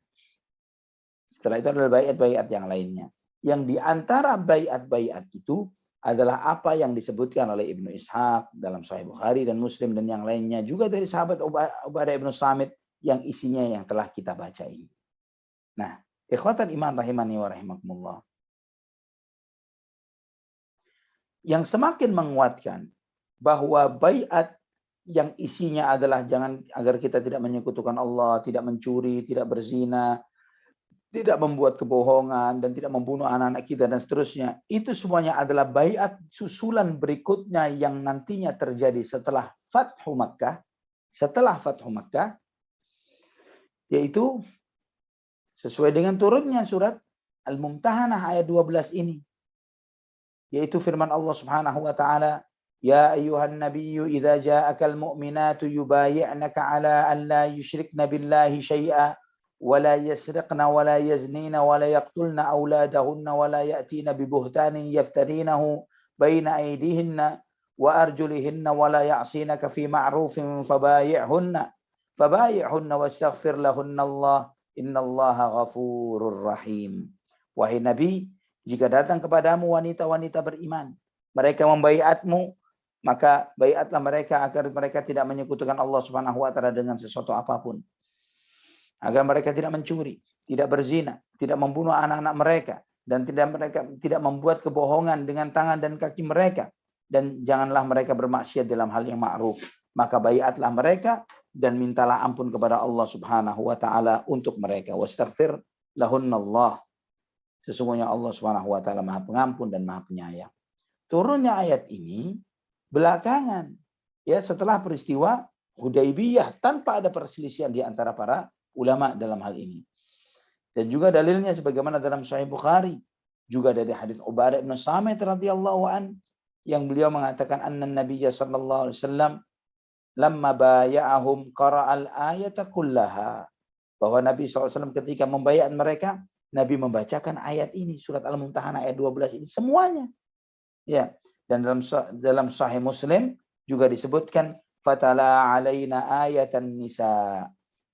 Yang di antara baiat-baiat itu adalah apa yang disebutkan oleh Ibnu Ishaq dalam Sahih Bukhari dan Muslim dan yang lainnya juga dari sahabat Ubadah bin Samit yang isinya yang telah kita baca ini. Nah, ikhwatan iman rahimani wa rahimakumullah. Yang semakin menguatkan bahwa baiat yang isinya adalah jangan agar kita tidak menyekutukan Allah, tidak mencuri, tidak berzina, tidak membuat kebohongan dan tidak membunuh anak-anak kita dan seterusnya. Itu semuanya adalah baiat susulan berikutnya yang nantinya terjadi setelah Fathu Makkah. Setelah Fathu Makkah, yaitu sesuai dengan turunnya surat Al-Mumtahanah ayat 12 ini. Yaitu firman Allah Subhanahu wa taala, "Ya ayyuhan nabiyyu idza ja'akal mu'minatu yubayyi'naka 'ala an la yushrikna billahi syai'a wa la yasriqna wa la yaznina wa la yaqtulna awladahunna wa la ya'tina bi buhtanin yaftarinahu baina aydihinna wa arjulihinna wa la ya'sinaka fi ma'rufin fabayi'hunna wastaghfir lahunna Allah innallaha ghafurur rahim." Wahai Nabi, jika datang kepadamu wanita-wanita beriman, mereka membaiatmu, maka baiatlah mereka agar mereka tidak menyekutukan Allah Subhanahu wa taala dengan sesuatu apapun. Agar mereka tidak mencuri, tidak berzina, tidak membunuh anak-anak mereka, dan tidak membuat kebohongan dengan tangan dan kaki mereka, dan janganlah mereka bermaksiat dalam hal yang ma'ruf. Maka baiatlah mereka dan mintalah ampun kepada Allah Subhanahu wa taala untuk mereka. Wastaghfir lahunnallah. Sesungguhnya Allah Subhanahu wa taala Maha Pengampun dan Maha Penyayang. Turunnya ayat ini belakangan, ya, setelah peristiwa Hudaybiyah tanpa ada perselisihan di antara para ulama dalam hal ini. Dan juga dalilnya sebagaimana dalam Sahih Bukhari, juga dari hadis Ubadah bin Samit radhiyallahu an yang beliau mengatakan anna Nabiyya sallallahu alaihi wasallam lamma baya'ahum qara'al ayata kullaha, bahwa Nabi SAW ketika membaiat mereka, Nabi membacakan ayat ini, surat Al-Mumtahanah ayat 12 ini semuanya. Ya, dan dalam Sahih Muslim juga disebutkan fatala alaina ayatan nisa.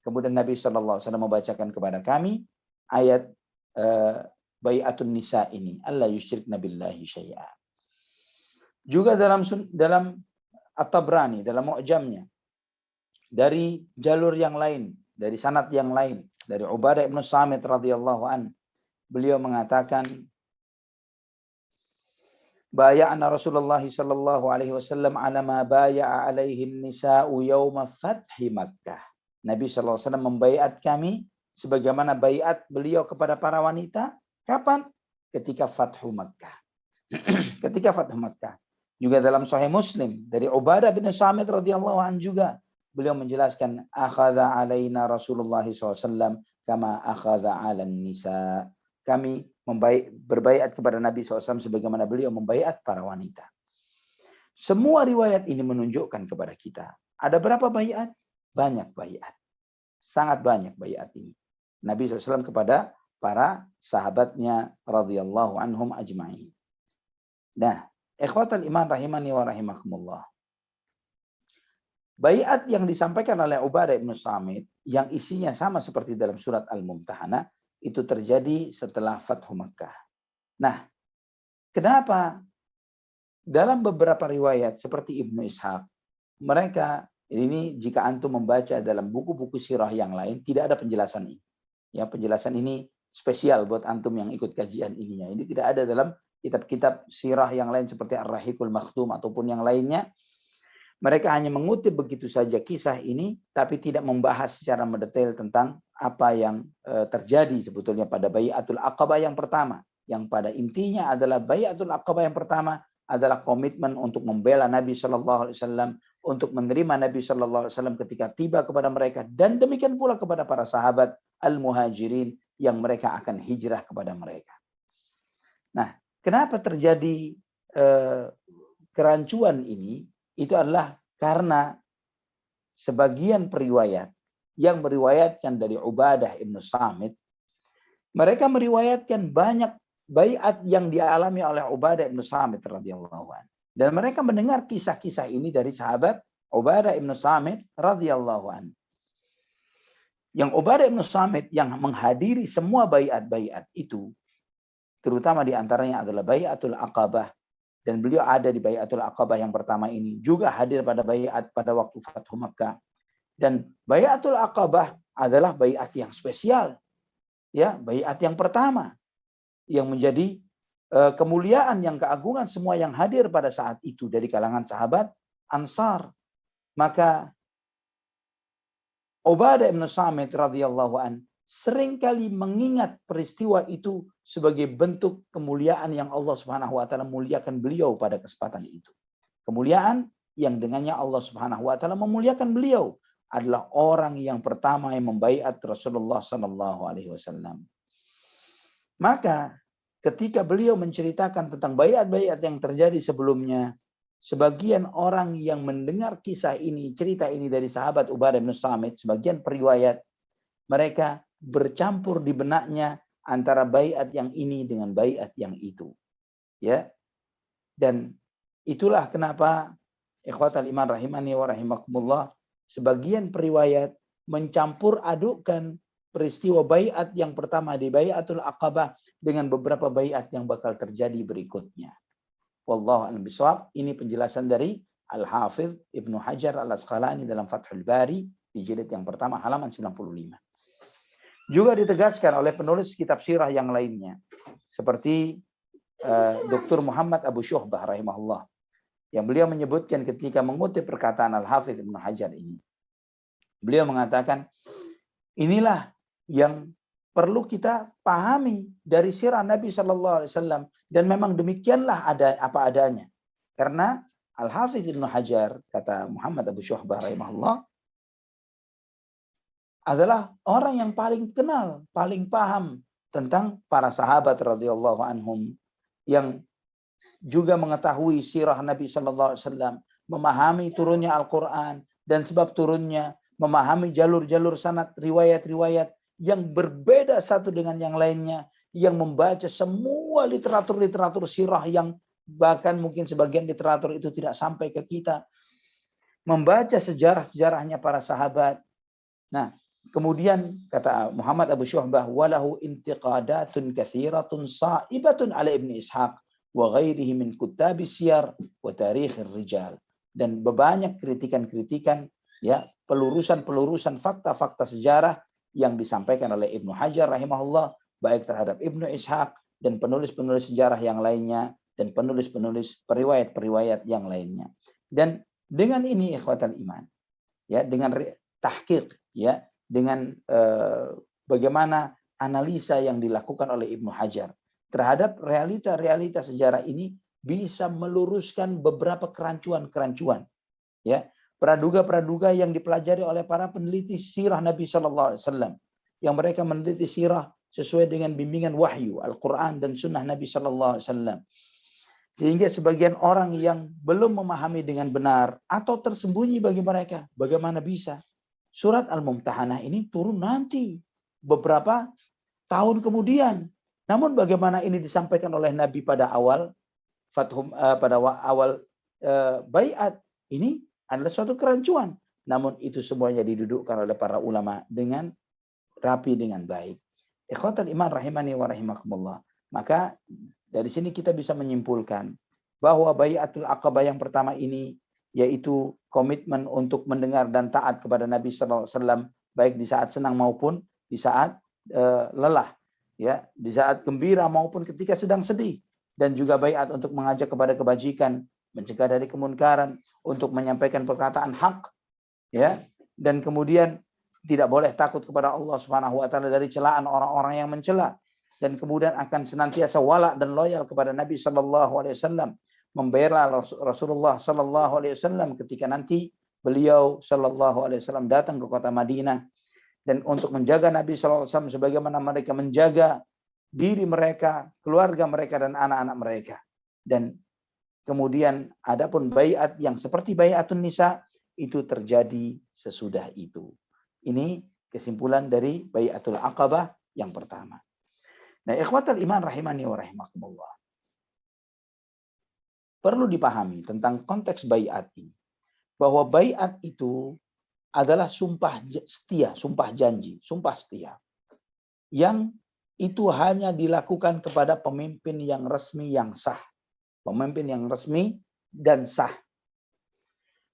Kemudian Nabi sallallahu alaihi wasallam membacakan kepada kami ayat bai'atun nisa ini, alla yusyrikna billahi syai'a. Juga dalam At-Tabrani, dalam Mu'jamnya, dari jalur yang lain, dari sanad yang lain, dari Ubadah bin Samit radhiyallahu an, beliau mengatakan bay'ana Rasulullah sallallahu alaihi wasallam ala ma bay'a alaihi nisa'u yauma fathi Makkah. Nabi sallallahu alaihi wasallam membaiat kami sebagaimana baiat beliau kepada para wanita. Kapan? Ketika Fathu Makkah. Ketika Fathu Makkah. Juga dalam Sahih Muslim dari Ubadah bin Samit radhiyallahu anhu juga beliau menjelaskan akhadha alaina Rasulullah SAW kama akhadha 'alan nisa. Kami berbaiat kepada Nabi SAW sebagaimana beliau membaiat para wanita. Semua riwayat ini menunjukkan kepada kita ada berapa baiat? Banyak baiat. Sangat banyak baiat ini. Nabi SAW kepada para sahabatnya radhiyallahu anhum ajma'in. Nah, ikhwatal iman rahimani wa rahimakumullah. Baiat yang disampaikan oleh Ubadah bin Samit yang isinya sama seperti dalam surat Al-Mumtahanah itu terjadi setelah Fathu Makkah. Nah, kenapa dalam beberapa riwayat seperti Ibnu Ishaq, mereka ini jika antum membaca dalam buku-buku sirah yang lain tidak ada penjelasan ini. Ya, penjelasan ini spesial buat antum yang ikut kajian ininya. Ini tidak ada dalam kitab-kitab sirah yang lain seperti Ar-Rahiqul Makhtum ataupun yang lainnya. Mereka hanya mengutip begitu saja kisah ini, tapi tidak membahas secara mendetail tentang apa yang terjadi sebetulnya pada Bai'atul Aqabah yang pertama. Yang pada intinya adalah Bai'atul Aqabah yang pertama adalah komitmen untuk membela Nabi Shallallahu Alaihi Wasallam, untuk menerima Nabi Shallallahu Alaihi Wasallam ketika tiba kepada mereka, dan demikian pula kepada para sahabat Al-Muhajirin yang mereka akan hijrah kepada mereka. Nah, kenapa terjadi kerancuan ini? Itu adalah karena sebagian periwayat yang meriwayatkan dari Ubadah ibn Samit, mereka meriwayatkan banyak baiat yang dialami oleh Ubadah ibn Samit radhiyallahu anhu. Dan mereka mendengar kisah-kisah ini dari sahabat Ubadah ibn Samit radhiyallahu anhu. Yang Ubadah ibn Samit yang menghadiri semua baiat-baiat itu, terutama diantaranya adalah Bai'atul Aqabah. Dan beliau ada di Bai'atul Aqabah yang pertama ini. Juga hadir pada baiat pada waktu Fathu Makkah. Dan Bai'atul Aqabah adalah baiat yang spesial. Ya, baiat yang pertama. Yang menjadi kemuliaan, yang keagungan semua yang hadir pada saat itu dari kalangan sahabat Ansar. Maka Ubadah bin Samit radhiyallahu an seringkali mengingat peristiwa itu sebagai bentuk kemuliaan yang Allah Subhanahu wa taala muliakan beliau pada kesempatan itu. Kemuliaan yang dengannya Allah Subhanahu wa taala memuliakan beliau adalah orang yang pertama yang membaiat Rasulullah sallallahu alaihi wasallam. Maka ketika beliau menceritakan tentang baiat-baiat yang terjadi sebelumnya, sebagian orang yang mendengar kisah ini, cerita ini dari sahabat Ubadah bin Samit, sebagian periwayat mereka bercampur di benaknya antara baiat yang ini dengan baiat yang itu. Ya. Dan itulah kenapa ikhwatal iman rahimani wa rahimakumullah, sebagian periwayat mencampur adukkan peristiwa baiat yang pertama di Bai'atul Aqabah dengan beberapa baiat yang bakal terjadi berikutnya. Wallahu a'lam bishawab. Ini penjelasan dari Al-Hafidh Ibnu Hajar Al-Asqalani dalam Fathul Bari di jilid yang pertama halaman 95. Juga ditegaskan oleh penulis kitab sirah yang lainnya seperti Dr. Muhammad Abu Syuhbah rahimahullah, yang beliau menyebutkan ketika mengutip perkataan Al-Hafidh Ibnu Hajar ini, beliau mengatakan inilah yang perlu kita pahami dari sirah Nabi Shallallahu Alaihi Wasallam, dan memang demikianlah ada apa adanya. Karena Al-Hafidh Ibnu Hajar, kata Muhammad Abu Syuhbah rahimahullah, adalah orang yang paling kenal, paling paham tentang para sahabat radhiyallahu anhum, yang juga mengetahui sirah Nabi Shallallahu Alaihi Wasallam, memahami turunnya Al-Quran dan sebab turunnya, memahami jalur-jalur sanad riwayat-riwayat yang berbeda satu dengan yang lainnya, yang membaca semua literatur-literatur sirah yang bahkan mungkin sebagian literatur itu tidak sampai ke kita, membaca sejarah-sejarahnya para sahabat. Nah, kemudian kata Muhammad Abu Syuhbah, walahu intiqadatun kathiratun sa'ibatun ala Ibn Ishaq wa ghairihi min kutabis siyar wa tarikhir rijal. Dan banyak kritikan-kritikan, ya, pelurusan-pelurusan fakta-fakta sejarah yang disampaikan oleh Ibnu Hajar rahimahullah, baik terhadap Ibnu Ishaq dan penulis-penulis sejarah yang lainnya, dan penulis-penulis periwayat-periwayat yang lainnya. Dan dengan ini ikhwatal iman, ya, dengan tahqiq, ya, dengan bagaimana analisa yang dilakukan oleh Ibnu Hajar terhadap realita-realita sejarah ini bisa meluruskan beberapa kerancuan-kerancuan, ya, praduga-praduga yang dipelajari oleh para peneliti sirah Nabi Shallallahu Alaihi Wasallam, yang mereka meneliti sirah sesuai dengan bimbingan wahyu Al-Quran dan Sunnah Nabi Shallallahu Alaihi Wasallam. Sehingga sebagian orang yang belum memahami dengan benar atau tersembunyi bagi mereka, bagaimana bisa surat Al-Mumtahanah ini turun nanti beberapa tahun kemudian. Namun bagaimana ini disampaikan oleh Nabi pada awal baiat, ini adalah suatu kerancuan. Namun itu semuanya didudukkan oleh para ulama dengan rapi, dengan baik. Ikhwatal iman rahimani wa rahimakumullah. Maka dari sini kita bisa menyimpulkan bahwa baiatul aqabah yang pertama ini yaitu komitmen untuk mendengar dan taat kepada Nabi sallallahu alaihi wasallam baik di saat senang maupun di saat lelah, ya, di saat gembira maupun ketika sedang sedih, dan juga baiat untuk mengajak kepada kebajikan, mencegah dari kemunkaran, untuk menyampaikan perkataan hak, ya, dan kemudian tidak boleh takut kepada Allah Subhanahu wa taala dari celaan orang-orang yang mencela, dan kemudian akan senantiasa wala dan loyal kepada Nabi sallallahu alaihi wasallam, membela Rasulullah sallallahu alaihi wasallam ketika nanti beliau sallallahu alaihi wasallam datang ke kota Madinah, dan untuk menjaga Nabi sallallahu alaihi wasallam sebagaimana mereka menjaga diri mereka, keluarga mereka dan anak-anak mereka. Dan kemudian adapun baiat yang seperti baiatun nisa itu terjadi sesudah itu. Ini kesimpulan dari baiatul aqabah yang pertama. Nah, ikhwatal iman rahimani wa rahimakumullah. Perlu dipahami tentang konteks baiat ini. Bahwa baiat itu adalah sumpah setia, sumpah janji, sumpah setia. Yang itu hanya dilakukan kepada pemimpin yang resmi, yang sah. Pemimpin yang resmi dan sah.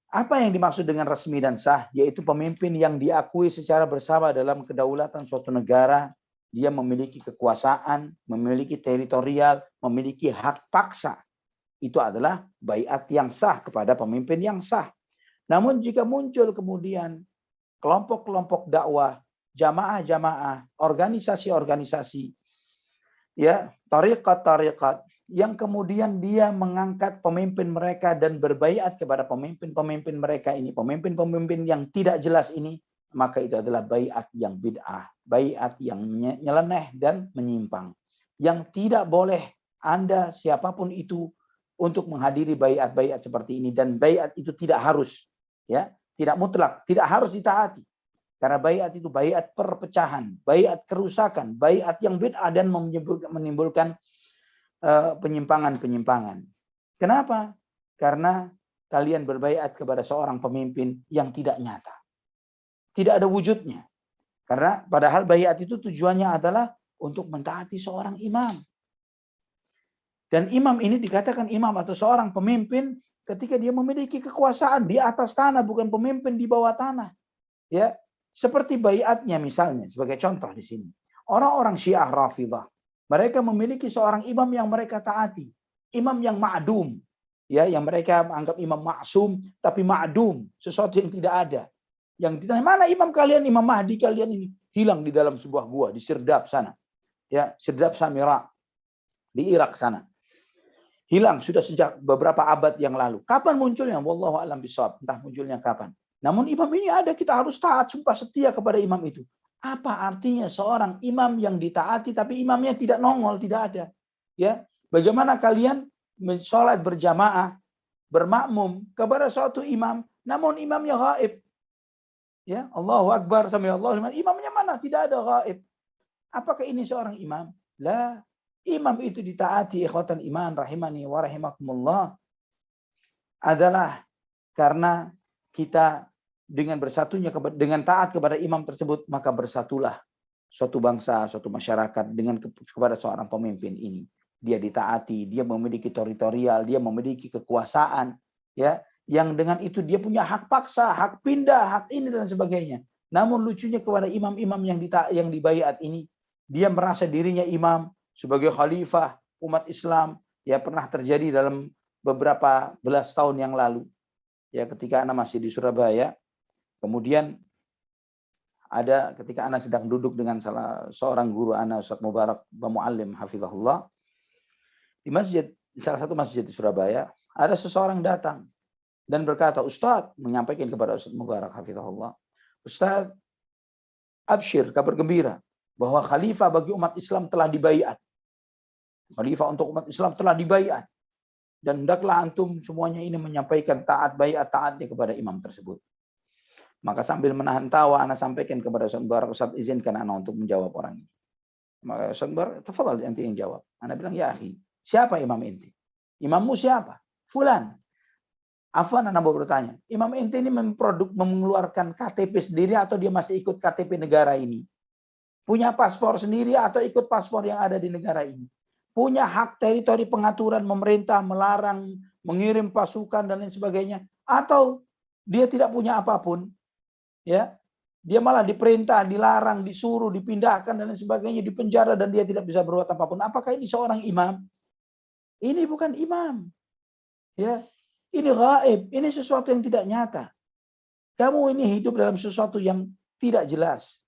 Apa yang dimaksud dengan resmi dan sah? Yaitu pemimpin yang diakui secara bersama dalam kedaulatan suatu negara. Dia memiliki kekuasaan, memiliki teritorial, memiliki hak paksa. Itu adalah baiat yang sah kepada pemimpin yang sah. Namun jika muncul kemudian kelompok-kelompok dakwah, jamaah-jamaah, organisasi-organisasi, ya, tariqat-tariqat, yang kemudian dia mengangkat pemimpin mereka dan berbaiat kepada pemimpin-pemimpin mereka ini, pemimpin-pemimpin yang tidak jelas ini, maka itu adalah baiat yang bid'ah, baiat yang nyeleneh dan menyimpang, yang tidak boleh Anda siapapun itu untuk menghadiri baiat-baiat seperti ini. Dan baiat itu tidak harus, ya, tidak mutlak, tidak harus ditaati. Karena baiat itu baiat perpecahan, baiat kerusakan, baiat yang bid'ah dan menimbulkan penyimpangan-penyimpangan. Kenapa? Karena kalian berbaiat kepada seorang pemimpin yang tidak nyata. Tidak ada wujudnya. Karena padahal baiat itu tujuannya adalah untuk mentaati seorang imam. Dan imam ini dikatakan imam atau seorang pemimpin ketika dia memiliki kekuasaan di atas tanah, bukan pemimpin di bawah tanah. Ya, seperti baiatnya misalnya sebagai contoh di sini. Orang-orang Syiah Rafidhah, mereka memiliki seorang imam yang mereka taati, imam yang ma'dum, ya, yang mereka anggap imam maksum tapi ma'dum, sesuatu yang tidak ada. Yang ditanya, mana imam kalian, Imam Mahdi kalian ini? Hilang di dalam sebuah gua di Sirdab sana. Ya, Sirdab Samira di Irak sana. Hilang sudah sejak beberapa abad yang lalu. Kapan munculnya? Wallahu a'lam bishawab. Entah munculnya kapan. Namun imam ini ada, kita harus taat, sumpah setia kepada imam itu. Apa artinya seorang imam yang ditaati tapi imamnya tidak nongol, tidak ada? Ya, bagaimana kalian sholat berjamaah, bermakmum kepada suatu imam, namun imamnya gaib? Ya, Allahu Akbar, sami'allahu liman, imamnya mana? Tidak ada, gaib. Apakah ini seorang imam? La, imam itu ditaati, ikhwatan iman rahimani wa rahimakumullah, adalah karena kita dengan bersatunya dengan taat kepada imam tersebut, maka bersatulah suatu bangsa, suatu masyarakat dengan kepada seorang pemimpin ini. Dia ditaati, dia memiliki teritorial, dia memiliki kekuasaan, ya, yang dengan itu dia punya hak paksa, hak pindah, hak ini dan sebagainya. Namun lucunya kepada imam-imam yang dibaiat ini, dia merasa dirinya imam sebagai khalifah umat Islam, ya pernah terjadi dalam beberapa belas tahun yang lalu. Ya, ketika ana masih di Surabaya, kemudian ada ketika ana sedang duduk dengan salah seorang guru ana, Ustaz Mubarak Muallim hafizahullah, di masjid, di salah satu masjid di Surabaya, ada seseorang datang dan berkata, Ustaz, menyampaikan kepada Ustaz Mubarak hafizahullah, Ustaz, absyir, kabar gembira bahwa khalifah bagi umat Islam telah dibaiat. Khalifah untuk umat Islam telah dibaiat. Dan hendaklah antum semuanya ini menyampaikan taatnya kepada imam tersebut. Maka sambil menahan tawa, ana sampaikan kepada Ustaz Mubarak, Ustaz izinkan ana untuk menjawab orang ini. Maka Ustaz Mubarak, tafadhal ente yang jawab. Ana bilang, ya akhi, siapa imam ente? Imammu siapa? Fulan. Afwan, ana mau bertanya, imam ente ini mengeluarkan KTP sendiri atau dia masih ikut KTP negara ini? Punya paspor sendiri atau ikut paspor yang ada di negara ini? Punya hak teritori pengaturan pemerintah melarang mengirim pasukan dan lain sebagainya, atau dia tidak punya apapun, ya, dia malah diperintah, dilarang, disuruh, dipindahkan dan lain sebagainya, dipenjara dan dia tidak bisa berbuat apapun. Apakah ini seorang imam? Ini bukan imam, ya, ini gaib, ini sesuatu yang tidak nyata. Kamu ini hidup dalam sesuatu yang tidak jelas.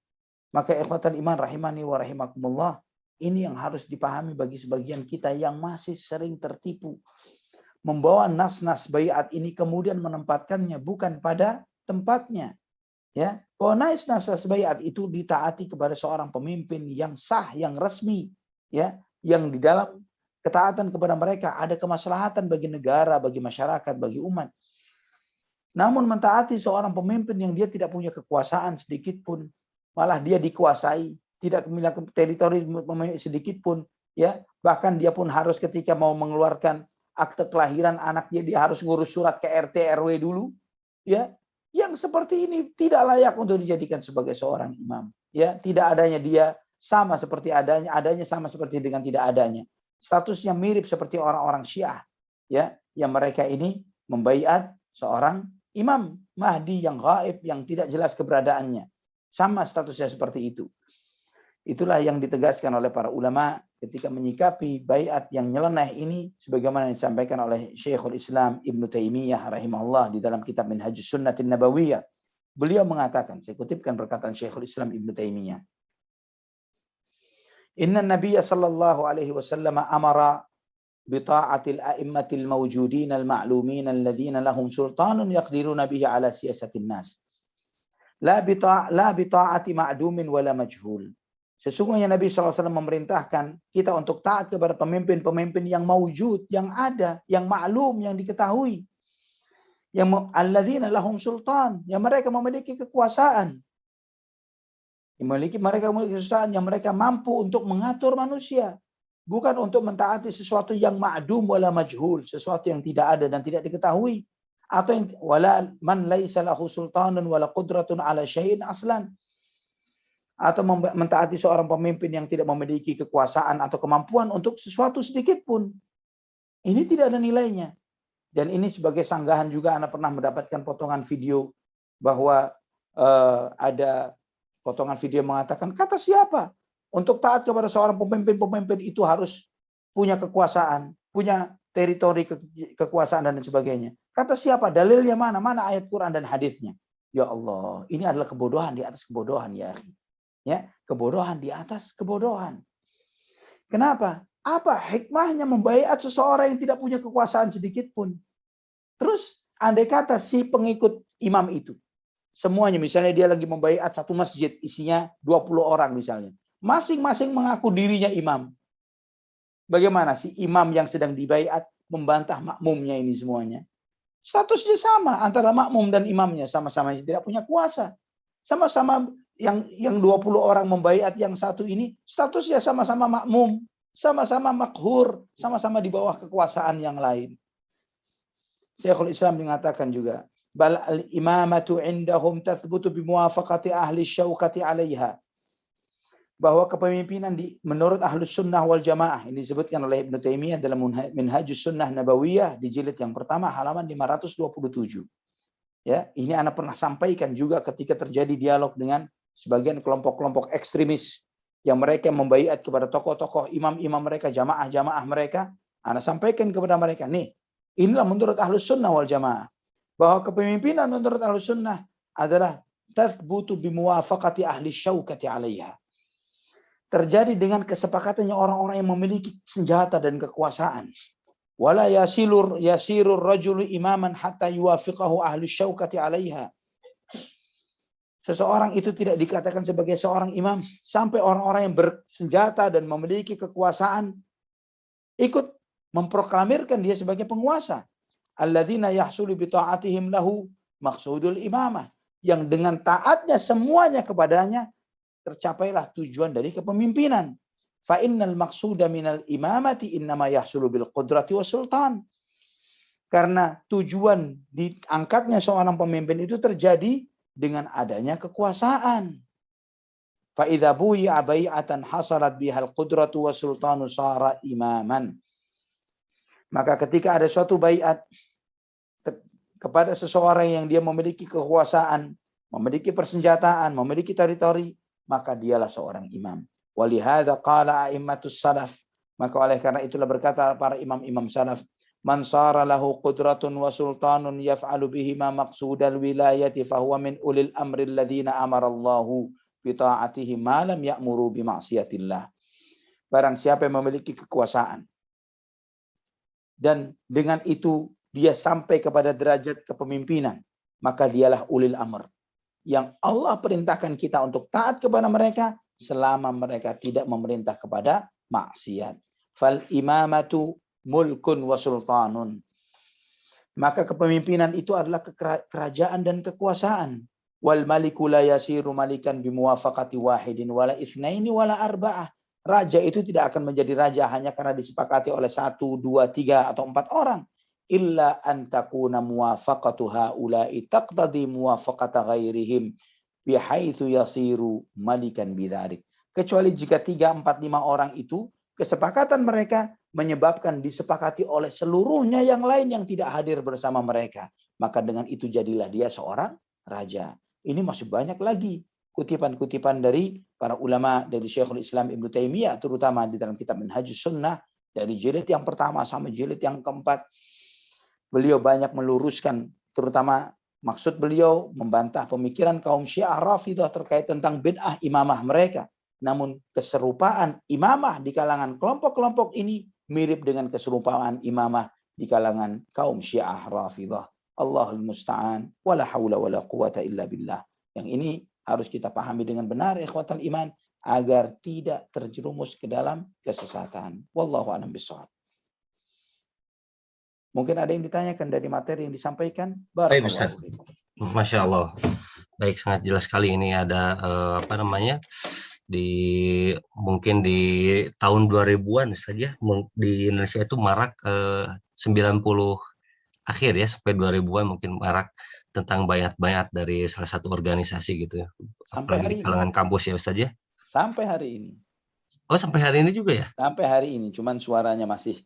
Maka ikhwatan iman rahimani wa rahimakumullah, ini yang harus dipahami bagi sebagian kita yang masih sering tertipu. Membawa nas-nas baiat ini kemudian menempatkannya bukan pada tempatnya. Ya, bahwa nas-nas baiat itu ditaati kepada seorang pemimpin yang sah, yang resmi, ya, yang di dalam ketaatan kepada mereka ada kemaslahatan bagi negara, bagi masyarakat, bagi umat. Namun mentaati seorang pemimpin yang dia tidak punya kekuasaan sedikit pun, malah dia dikuasai, tidak memiliki teritori sedikit pun, ya, bahkan dia pun harus ketika mau mengeluarkan akte kelahiran anaknya dia harus ngurus surat ke RT RW dulu, ya, yang seperti ini tidak layak untuk dijadikan sebagai seorang imam, ya, tidak adanya dia sama seperti adanya sama seperti dengan tidak adanya, statusnya mirip seperti orang-orang Syiah, ya, yang mereka ini membaiat seorang imam Mahdi yang gaib, yang tidak jelas keberadaannya, sama statusnya seperti itu. Itulah yang ditegaskan oleh para ulama ketika menyikapi baiat yang nyeleneh ini, sebagaimana yang disampaikan oleh Syekhul Islam Ibnu Taimiyah rahimahullah di dalam kitab Minhajus Sunnatin Nabawiyah. Beliau mengatakan, saya kutipkan perkataan Syekhul Islam Ibnu Taimiyah, Inna Nabiyya sallallahu alaihi wasallam amara bita'atil a'immatil mawjudin al-ma'lumin alladhina lahum sultanun yaqdiruna bihi ala siyasatin nas. La bita'ati ma'dumin wala majhul. Sesungguhnya Nabi SAW memerintahkan kita untuk taat kepada pemimpin-pemimpin yang maujud, yang ada, yang maklum, yang diketahui. Yang alladzina lahum sultan, yang mereka memiliki kekuasaan. Mereka memiliki kekuasaan yang mereka mampu untuk mengatur manusia. Bukan untuk mentaati sesuatu yang ma'dum wala majhul, sesuatu yang tidak ada dan tidak diketahui. Atau yang wala man laisa lahu sultanun wala qudratun ala syai'in aslan. Atau mentaati seorang pemimpin yang tidak memiliki kekuasaan atau kemampuan untuk sesuatu sedikit pun. Ini tidak ada nilainya. Dan ini sebagai sanggahan juga Anda pernah mendapatkan potongan video bahwa ada potongan video mengatakan, kata siapa? Untuk taat kepada seorang pemimpin itu harus punya kekuasaan, punya teritori kekuasaan dan sebagainya. Kata siapa? Dalilnya mana? Mana ayat Quran dan hadisnya? Ya Allah, ini adalah kebodohan di atas kebodohan, ya akhi. Ya, kebodohan di atas kebodohan. Kenapa? Apa hikmahnya membaiat seseorang yang tidak punya kekuasaan sedikit pun? Terus andai kata si pengikut imam itu, semuanya misalnya dia lagi membaiat satu masjid isinya 20 orang misalnya. Masing-masing mengaku dirinya imam. Bagaimana si imam yang sedang dibaiat membantah makmumnya ini semuanya? Statusnya sama antara makmum dan imamnya, sama-sama tidak punya kuasa. Sama-sama yang 20 orang membaiat yang satu ini statusnya sama-sama makmum, sama-sama makhur, sama-sama di bawah kekuasaan yang lain. Syekhul Islam mengatakan juga, bal al-imamatu indahum tathbutu bimuwafaqati ahli syaukati 'alaiha. Bahwa kepemimpinan menurut Ahlus Sunnah wal Jamaah ini disebutkan oleh Ibnu Taimiyah dalam Minhajus Sunnah Nabawiyah di jilid yang pertama halaman 527. Ya, ini Anda pernah sampaikan juga ketika terjadi dialog dengan sebagian kelompok-kelompok ekstremis yang mereka membaiat kepada tokoh-tokoh imam-imam mereka, jamaah-jamaah mereka, Ana sampaikan kepada mereka, nih, inilah menurut Ahlus Sunnah wal Jamaah. Bahwa kepemimpinan menurut Ahlus Sunnah adalah tathbutu bimuwafaqati ahli syaukati 'alaiha. Terjadi dengan kesepakatannya orang-orang yang memiliki senjata dan kekuasaan. Wala yasirur rajulu imaman hatta yuwafiqahu ahli syaukati 'alaiha. Seseorang itu tidak dikatakan sebagai seorang imam sampai orang-orang yang bersenjata dan memiliki kekuasaan ikut memproklamirkan dia sebagai penguasa. Alladzina yahsulu bi ta'atihim lahu maqsudul imamah. Yang dengan taatnya semuanya kepadanya tercapailah tujuan dari kepemimpinan. Fa innal maqsuda minal imamati innama yahsulu bil qudrati was sultan. Karena tujuan diangkatnya seorang pemimpin itu terjadi dengan adanya kekuasaan. Fa idza buyi'a bai'atan hasalat bihal qudratu was sultanu sara imaman. Maka ketika ada suatu baiat kepada seseorang yang dia memiliki kekuasaan, memiliki persenjataan, memiliki teritori, maka dialah seorang imam. Walihada qala a'immatus salaf. Maka oleh karena itulah berkata para imam-imam salaf, man sara lahu qudratun wa sultanun yaf'alu bihi ma maqsudal wilayati fahuwa min ulil amri alladhina amara Allahu bi ta'atihi ma lam ya'muru bi ma'siyatillah. Barang siapa yang memiliki kekuasaan dan dengan itu dia sampai kepada derajat kepemimpinan, maka dialah ulil amr yang Allah perintahkan kita untuk taat kepada mereka selama mereka tidak memerintah kepada maksiat. Fal imamatu mulkun wa sultanun. Maka kepemimpinan itu adalah kerajaan dan kekuasaan. Wal maliku la yasiru malikan bimuwafaqati wahidin wala itsnaini wala arba'ah. Raja itu tidak akan menjadi raja hanya karena disepakati oleh 1, 2, 3 atau 4 orang. Illa an takuna muwafaqatu haula'i taqtadi muwafaqata ghairihim bihaitsu yasiru malikan bidzalik. Kecuali jika 3, 4, 5 orang itu kesepakatan mereka menyebabkan disepakati oleh seluruhnya yang lain yang tidak hadir bersama mereka. Maka dengan itu jadilah dia seorang raja. Ini masih banyak lagi kutipan-kutipan dari para ulama, dari Syekhul Islam Ibnu Taimiyah, terutama di dalam kitab Minhajus Sunnah, dari jilid yang pertama sampai jilid yang keempat. Beliau banyak meluruskan, terutama maksud beliau membantah pemikiran kaum Syiah Rafidah terkait tentang bid'ah imamah mereka. Namun keserupaan imamah di kalangan kelompok-kelompok ini mirip dengan keserupaan imamah di kalangan kaum Syiah Rafidah. Allahul musta'an, wala haula wala quwata illa billah. Yang ini harus kita pahami dengan benar, ikhwatal iman, agar tidak terjerumus ke dalam kesesatan. Wallahu a'lam bishawab. Mungkin ada yang ditanyakan dari materi yang disampaikan. Baik, Ustaz. Masya Allah. Baik, sangat jelas sekali ini ada mungkin di tahun 2000-an saja di Indonesia itu marak 90 akhir ya sampai 2000-an mungkin marak tentang bayat-bayat dari salah satu organisasi gitu ya. Apalagi di kalangan kampus ya Ustaz ya. Sampai hari ini. Oh, sampai hari ini juga ya? Sampai hari ini, cuman suaranya masih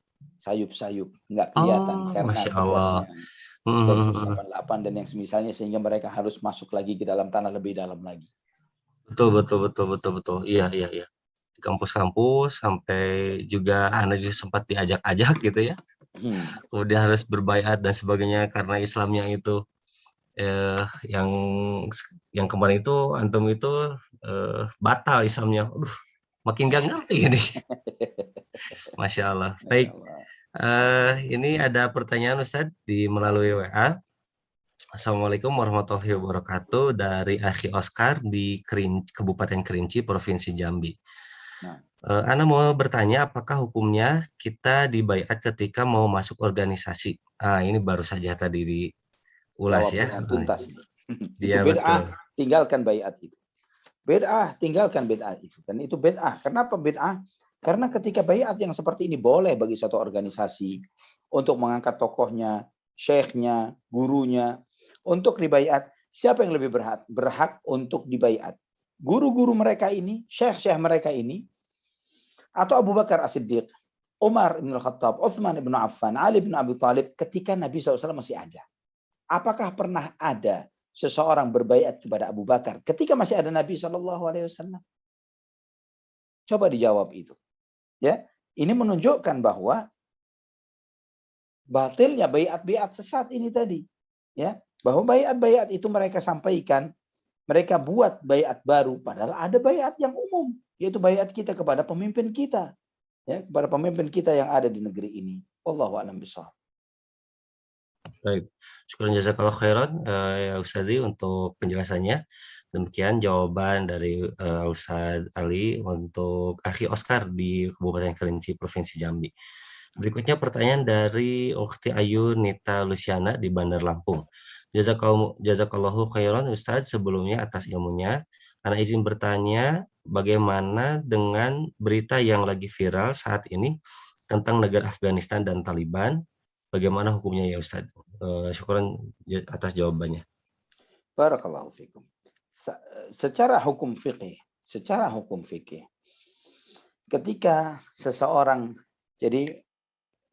sayup-sayup, nggak kelihatan karena Masya Allah. Densus 88 dan yang semisalnya, sehingga mereka harus masuk lagi ke dalam tanah lebih dalam lagi. Betul. Iya. Di kampus-kampus sampai juga anak sempat diajak-ajak gitu ya. Kemudian harus berbaiat dan sebagainya karena Islamnya itu yang kemarin itu antum itu batal Islamnya. Makin gak ngerti ini. Masya Allah. Baik. Ini ada pertanyaan Ustaz melalui WA. Assalamualaikum warahmatullahi wabarakatuh dari Akhi Oscar di Kabupaten Kerinci, Provinsi Jambi. Ana mau bertanya, apakah hukumnya kita dibaiat ketika mau masuk organisasi? Ini baru saja tadi diulas ya. Tuntas. Dia itu bid'ah, betul. Tinggalkan baiat itu. Bid'ah, tinggalkan bid'ah itu. Dan itu bid'ah. Kenapa bid'ah? Karena ketika baiat yang seperti ini boleh bagi suatu organisasi untuk mengangkat tokohnya, syekhnya, gurunya, untuk dibaiat. Siapa yang lebih berhak untuk dibaiat? Guru-guru mereka ini, syekh-syekh mereka ini, atau Abu Bakar As-Siddiq, Umar bin Al-Khattab, Uthman bin Affan, Ali bin Abi Thalib ketika Nabi SAW masih ada? Apakah pernah ada seseorang berbaiat kepada Abu Bakar ketika masih ada Nabi SAW? Coba dijawab itu. Ya, ini menunjukkan bahwa batilnya baiat-baiat sesat ini tadi. Ya, bahwa baiat-baiat itu mereka sampaikan, mereka buat baiat baru, padahal ada baiat yang umum, yaitu baiat kita kepada pemimpin kita, ya, kepada pemimpin kita yang ada di negeri ini. Wallahu a'lam bishawab. Baik, syukur jazakallah khairan ya Ustazi untuk penjelasannya. Demikian jawaban dari Ustaz Ali untuk Akhi Oscar di Kabupaten Kerinci, Provinsi Jambi. Berikutnya pertanyaan dari Ukhti Ayu Nita Luciana di Bandar Lampung. Jazakallahu khairan Ustaz sebelumnya atas ilmunya. Karena izin bertanya, bagaimana dengan berita yang lagi viral saat ini tentang negara Afghanistan dan Taliban? Bagaimana hukumnya ya Ustaz? Syukuran atas jawabannya. Barakallahu fikum. Secara hukum fikih, ketika seseorang, jadi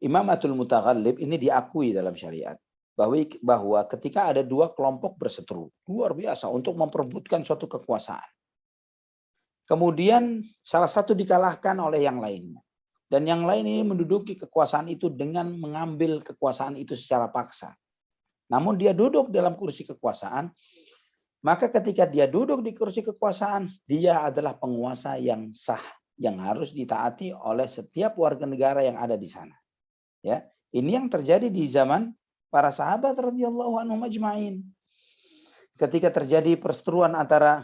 imamatul mutaghallib ini diakui dalam syariat, bahwa ketika ada dua kelompok berseteru luar biasa untuk memperebutkan suatu kekuasaan, kemudian salah satu dikalahkan oleh yang lainnya, dan yang lain ini menduduki kekuasaan itu dengan mengambil kekuasaan itu secara paksa. Namun dia duduk dalam kursi kekuasaan, maka ketika dia duduk di kursi kekuasaan, dia adalah penguasa yang sah, yang harus ditaati oleh setiap warga negara yang ada di sana. Ya, ini yang terjadi di zaman para sahabat radhiyallahu anhum ajma'in. Ketika terjadi perseteruan antara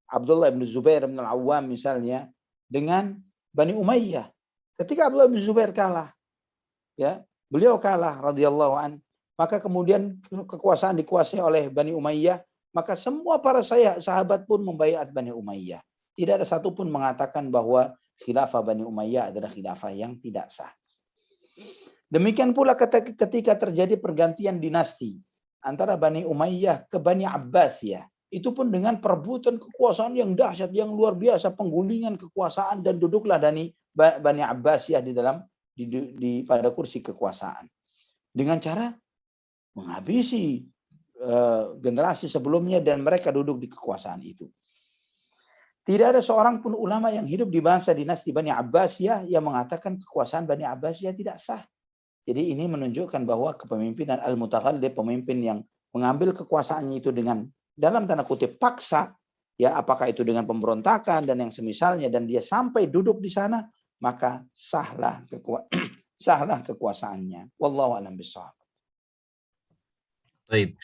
Abdullah bin Zubair bin Al-Awwam misalnya dengan Bani Umayyah. Ketika Abdullah bin Zubair kalah, ya, beliau kalah radhiyallahu anhu, maka kemudian kekuasaan dikuasai oleh Bani Umayyah, maka semua para sahabat pun membaiat Bani Umayyah. Tidak ada satupun mengatakan bahwa khilafah Bani Umayyah adalah khilafah yang tidak sah. Demikian pula ketika terjadi pergantian dinasti antara Bani Umayyah ke Bani Abbasiyah, itu pun dengan perebutan kekuasaan yang dahsyat, yang luar biasa, penggulingan kekuasaan, dan duduklah Bani Abbasiyah pada kursi kekuasaan dengan cara menghabisi generasi sebelumnya dan mereka duduk di kekuasaan itu. Tidak ada seorang pun ulama yang hidup di masa dinasti Bani Abbasiyah yang mengatakan kekuasaan Bani Abbasiyah tidak sah. Jadi ini menunjukkan bahwa kepemimpinan al-mutaghallib, pemimpin yang mengambil kekuasaannya itu dengan dalam tanda kutip paksa, ya, apakah itu dengan pemberontakan dan yang semisalnya, dan dia sampai duduk di sana, maka sahlah kekuasaannya. Wallahu a'lam bishawab. Baik,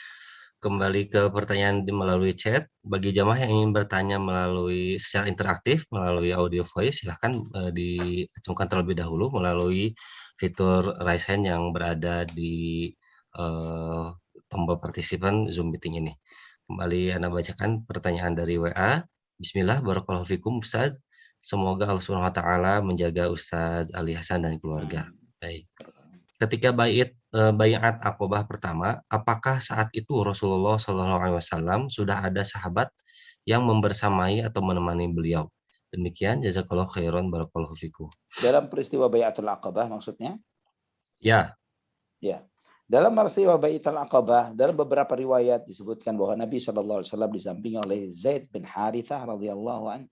kembali ke pertanyaan melalui chat. Bagi jamaah yang ingin bertanya melalui secara interaktif, melalui audio voice, silahkan diacungkan terlebih dahulu melalui fitur raise hand yang berada di tombol partisipan Zoom meeting ini. Kembali Anda bacakan pertanyaan dari WA. Bismillah, barakallahu fikum Ustaz. Semoga Allah Subhanahu wa taala menjaga Ustaz Ali Hasan dan keluarga. Baik. Ketika baiat Aqobah pertama, apakah saat itu Rasulullah SAW sudah ada sahabat yang membersamai atau menemani beliau? Demikian, jazakallahu khairan, barakallahu fikum. Dalam peristiwa Baiatul Aqabah maksudnya? Ya. Ya. Dalam peristiwa Baiatul Aqabah, dalam beberapa riwayat disebutkan bahwa Nabi SAW disampingi oleh Zaid bin Harithah radhiyallahu anhu.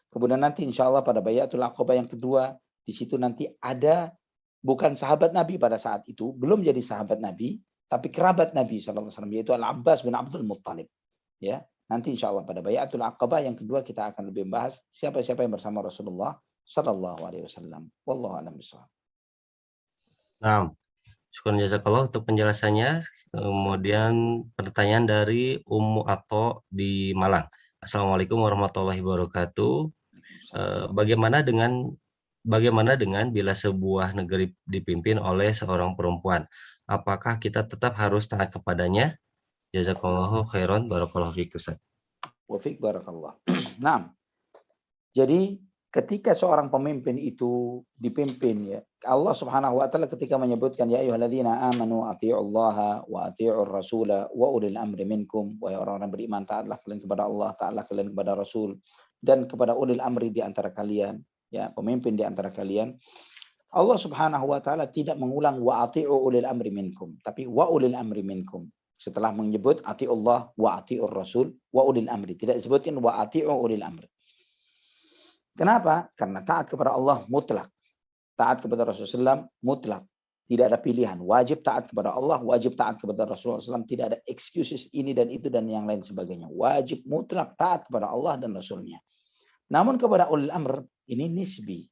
Kemudian nanti insya Allah pada Baiatul Aqabah yang kedua, di situ nanti ada bukan sahabat Nabi pada saat itu, belum jadi sahabat Nabi, tapi kerabat Nabi SAW, yaitu Al-Abbas bin Abdul Muttalib. Ya, nanti insya Allah pada Baiatul Aqabah yang kedua kita akan lebih membahas siapa-siapa yang bersama Rasulullah SAW. Wallahu a'lam bishawab. Nah, syukur jazakallah untuk penjelasannya. Kemudian pertanyaan dari Ummu Ato di Malang. Assalamualaikum warahmatullahi wabarakatuh. Bagaimana dengan bila sebuah negeri dipimpin oleh seorang perempuan? Apakah kita tetap harus taat kepadanya? Jazakallahu khairan, barakallahu fiik Ustaz. Wa fiik barakallah. Nah, jadi ketika seorang pemimpin itu dipimpin, ya, Allah Subhanahu wa taala ketika menyebutkan ya ayyuhalladzina amanu athi'ullaha wa athi'ur rasula wa ulil amri minkum, wahai orang-orang beriman, taatlah kalian kepada Allah, taatlah kalian kepada Rasul dan kepada ulil amri di antara kalian, ya, pemimpin di antara kalian. Allah Subhanahu wa taala tidak mengulang wa athi'u ulil amri minkum, tapi wa ulil amri minkum. Setelah menyebut ati'ullah wa ati'ur rasul wa ulil amri, tidak disebutkan wa ati'u ulil amri. Kenapa? Karena taat kepada Allah mutlak, taat kepada Rasulullah mutlak. Tidak ada pilihan. Wajib taat kepada Allah, wajib taat kepada Rasulullah SAW. Tidak ada excuses ini dan itu dan yang lain sebagainya. Wajib mutlak taat kepada Allah dan Rasulnya. Namun kepada ulil amr, ini nisbi.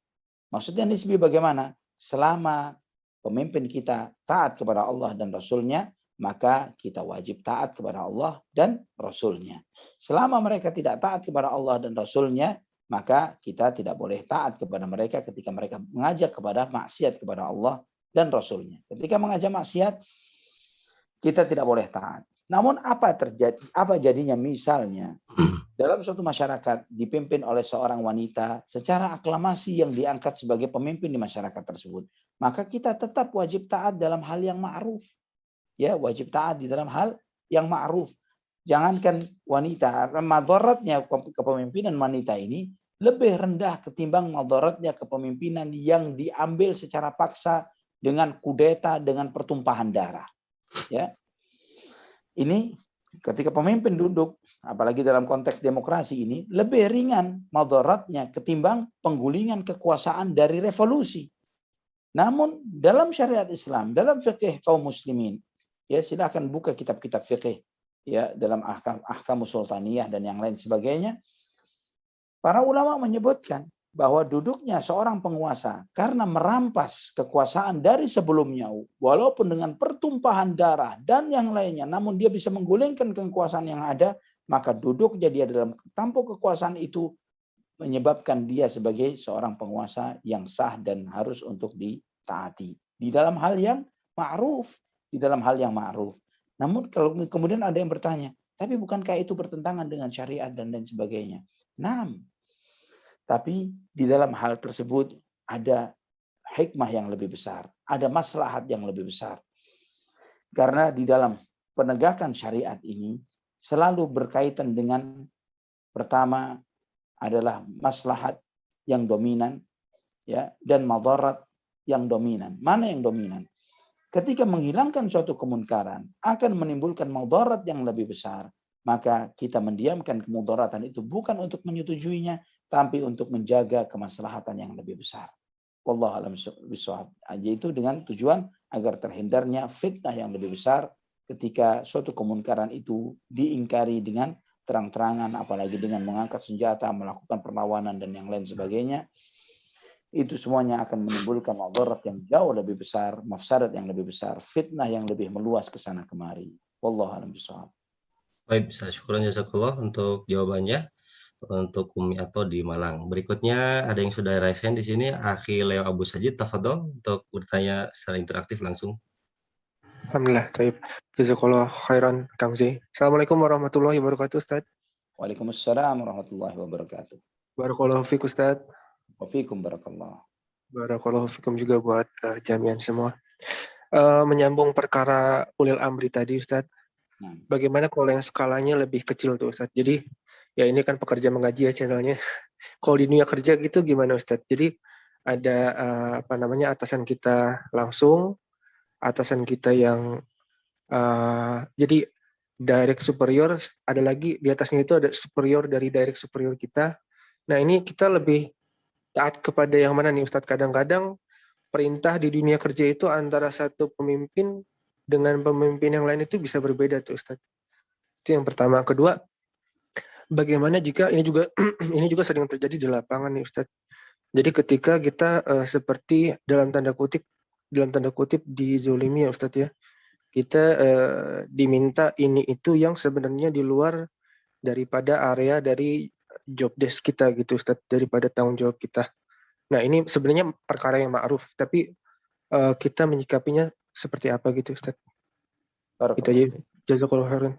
Maksudnya nisbi bagaimana? Selama pemimpin kita taat kepada Allah dan Rasulnya, maka kita wajib taat kepada Allah dan Rasulnya. Selama mereka tidak taat kepada Allah dan Rasulnya, maka kita tidak boleh taat kepada mereka ketika mereka mengajak kepada maksiat kepada Allah dan Rasulnya. Ketika mengajak maksiat, kita tidak boleh taat. Namun apa jadinya misalnya dalam suatu masyarakat dipimpin oleh seorang wanita secara aklamasi yang diangkat sebagai pemimpin di masyarakat tersebut, maka kita tetap wajib taat dalam hal yang ma'ruf. Ya, wajib taat di dalam hal yang ma'ruf. Jangankan wanita, madaratnya kepemimpinan wanita ini lebih rendah ketimbang madaratnya kepemimpinan yang diambil secara paksa dengan kudeta, dengan pertumpahan darah. Ya. Ini ketika pemimpin duduk, apalagi dalam konteks demokrasi ini, lebih ringan madaratnya ketimbang penggulingan kekuasaan dari revolusi. Namun dalam syariat Islam, dalam fikih kaum muslimin, ya silakan buka kitab-kitab fikih ya dalam ahkam sultaniyah dan yang lain sebagainya. Para ulama menyebutkan bahwa duduknya seorang penguasa karena merampas kekuasaan dari sebelumnya, walaupun dengan pertumpahan darah dan yang lainnya, namun dia bisa menggulingkan kekuasaan yang ada, maka duduknya dia dalam tampuk kekuasaan itu menyebabkan dia sebagai seorang penguasa yang sah dan harus untuk ditaati. Di dalam hal yang ma'ruf. Di dalam hal yang ma'ruf. Namun kalau kemudian ada yang bertanya, tapi bukankah itu bertentangan dengan syariat dan lain sebagainya? Nah, tapi di dalam hal tersebut ada hikmah yang lebih besar, ada maslahat yang lebih besar. Karena di dalam penegakan syariat ini selalu berkaitan dengan pertama adalah maslahat yang dominan ya dan madarat yang dominan. Mana yang dominan? Ketika menghilangkan suatu kemunkaran akan menimbulkan madarat yang lebih besar, maka kita mendiamkan kemudaratan itu bukan untuk menyetujuinya, tapi untuk menjaga kemaslahatan yang lebih besar. Wallahu a'lam bishawab. Itu dengan tujuan agar terhindarnya fitnah yang lebih besar ketika suatu kemunkaran itu diingkari dengan terang-terangan, apalagi dengan mengangkat senjata, melakukan perlawanan dan yang lain sebagainya. Itu semuanya akan menimbulkan madarat yang jauh lebih besar, mafsadat yang lebih besar, fitnah yang lebih meluas ke sana kemari. Wallahu a'lam bishawab. Baik, syukuran jazakallah untuk jawabannya untuk Umi Ato di Malang. Berikutnya ada yang sudah raise hand di sini, Akhi Leo Abu Sajid, tafadhol untuk bertanya secara interaktif langsung. Alhamdulillah, taib. Jazakallah khairan, Kang Z. Assalamualaikum warahmatullahi wabarakatuh, Ustaz. Waalaikumsalam warahmatullahi wabarakatuh. Barakallahu fiik, Ustaz. Wa fiikum barakallah. Barakallahu fiikum juga buat jamian semua. Menyambung perkara ulil amri tadi, Ustaz. Bagaimana kalau yang skalanya lebih kecil tuh, Ustaz? Jadi, ya ini kan pekerja mengaji ya channelnya. Kalau di dunia kerja gitu gimana, Ustaz? Jadi, ada atasan kita langsung, atasan kita yang jadi direct superior, ada lagi di atasnya itu ada superior dari direct superior kita. Nah ini kita lebih taat kepada yang mana nih Ustadz? Kadang-kadang perintah di dunia kerja itu antara satu pemimpin dengan pemimpin yang lain itu bisa berbeda tuh Ustadz. Itu yang pertama. Kedua, bagaimana jika ini juga sering terjadi di lapangan nih Ustadz. Jadi ketika kita seperti dalam tanda kutip dizolimi ya Ustadz ya. Kita diminta ini itu yang sebenarnya di luar daripada area dari job desk kita gitu Ustadz, daripada tanggung jawab kita. Nah ini sebenarnya perkara yang ma'ruf, tapi kita menyikapinya seperti apa gitu Ustadz. Itu aja, jazakallahu khairan.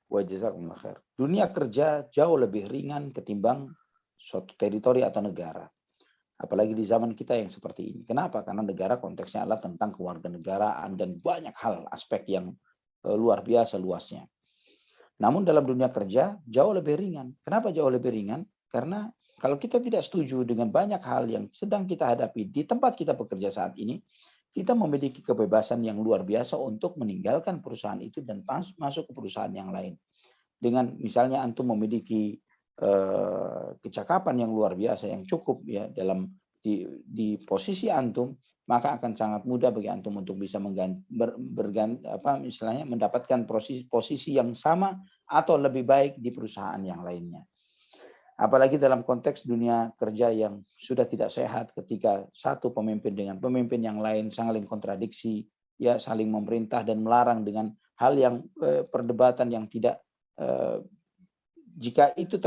Wa jazakumullah khair. Dunia kerja jauh lebih ringan ketimbang suatu teritori atau negara. Apalagi di zaman kita yang seperti ini. Kenapa? Karena negara konteksnya adalah tentang kewarganegaraan dan banyak hal aspek yang luar biasa luasnya. Namun dalam dunia kerja jauh lebih ringan. Kenapa jauh lebih ringan? Karena kalau kita tidak setuju dengan banyak hal yang sedang kita hadapi di tempat kita bekerja saat ini, kita memiliki kebebasan yang luar biasa untuk meninggalkan perusahaan itu dan masuk ke perusahaan yang lain. Dengan misalnya antum memiliki kecakapan yang luar biasa yang cukup ya dalam di posisi antum, maka akan sangat mudah bagi antum untuk bisa mendapatkan posisi yang sama atau lebih baik di perusahaan yang lainnya. Apalagi dalam konteks dunia kerja yang sudah tidak sehat, ketika satu pemimpin dengan pemimpin yang lain saling kontradiksi, ya saling memerintah dan melarang dengan hal yang perdebatan yang tidak. Jika itu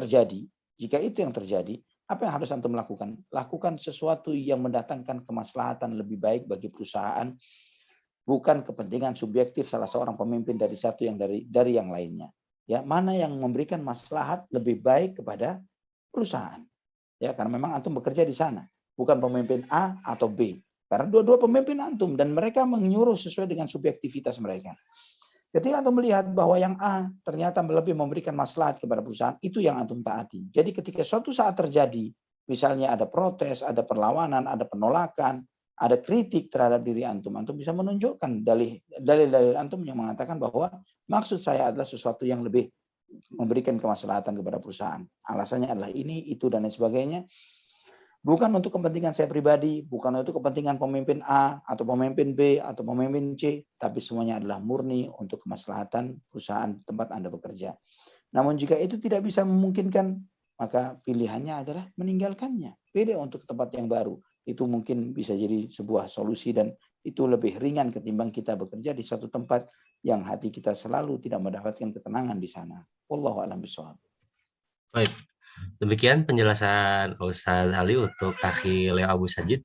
yang terjadi, apa yang harus antum lakukan? Lakukan sesuatu yang mendatangkan kemaslahatan lebih baik bagi perusahaan, bukan kepentingan subjektif salah seorang pemimpin dari satu yang dari yang lainnya. Ya, mana yang memberikan maslahat lebih baik kepada perusahaan. Ya, karena memang antum bekerja di sana, bukan pemimpin A atau B. Karena dua-dua pemimpin antum dan mereka menyuruh sesuai dengan subjektivitas mereka. Ketika antum melihat bahwa yang A ternyata lebih memberikan maslahat kepada perusahaan, itu yang antum taati. Jadi ketika suatu saat terjadi, misalnya ada protes, ada perlawanan, ada penolakan, ada kritik terhadap diri antum bisa menunjukkan dalil-dalil antum yang mengatakan bahwa maksud saya adalah sesuatu yang lebih memberikan kemaslahatan kepada perusahaan. Alasannya adalah ini, itu, dan lain sebagainya. Bukan untuk kepentingan saya pribadi, bukan untuk kepentingan pemimpin A, atau pemimpin B, atau pemimpin C, tapi semuanya adalah murni untuk kemaslahatan perusahaan tempat Anda bekerja. Namun jika itu tidak bisa memungkinkan, maka pilihannya adalah meninggalkannya. Pilih untuk tempat yang baru. Itu mungkin bisa jadi sebuah solusi dan itu lebih ringan ketimbang kita bekerja di satu tempat yang hati kita selalu tidak mendapatkan ketenangan di sana. Wallahu a'lam bishawab. Baik, demikian penjelasan Ustaz Ali untuk Akhi Leo Abu Sajid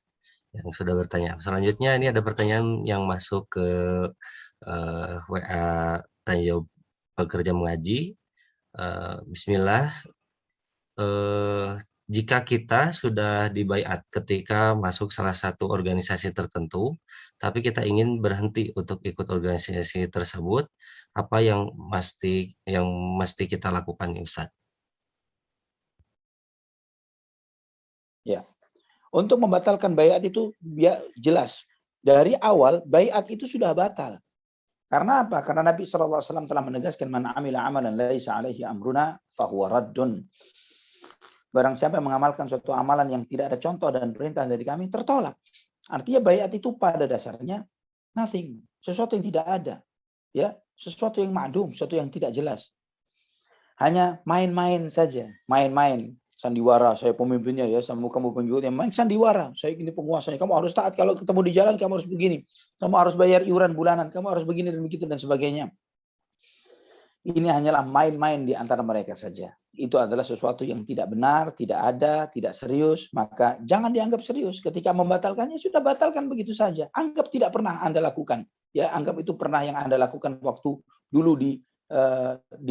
yang sudah bertanya. Selanjutnya ini ada pertanyaan yang masuk ke WA tanya jawab pekerja mengaji. Bismillah. Jika kita sudah dibaiat ketika masuk salah satu organisasi tertentu, tapi kita ingin berhenti untuk ikut organisasi tersebut, apa yang mesti kita lakukan, Ustaz? Ya, untuk membatalkan baiat itu jelas dari awal baiat itu sudah batal. Karena apa? Karena Nabi SAW telah menegaskan man amila amalan laisa alaihi amruna fahuwa raddun. Barang siapa yang mengamalkan suatu amalan yang tidak ada contoh dan perintah dari kami, tertolak. Artinya baiat itu pada dasarnya nothing, sesuatu yang tidak ada, ya, sesuatu yang ma'dum, sesuatu yang tidak jelas. Hanya main-main saja, main-main, sandiwara, saya pemimpinnya ya, sama kamu pengikutnya, main sandiwara, saya ini penguasanya, kamu harus taat, kalau ketemu di jalan kamu harus begini, kamu harus bayar iuran bulanan, kamu harus begini dan begitu dan sebagainya. Ini hanyalah main-main di antara mereka saja. Itu adalah sesuatu yang tidak benar, tidak ada, tidak serius. Maka jangan dianggap serius. Ketika membatalkannya, sudah batalkan begitu saja. Anggap tidak pernah Anda lakukan. Ya, anggap itu pernah yang Anda lakukan waktu dulu di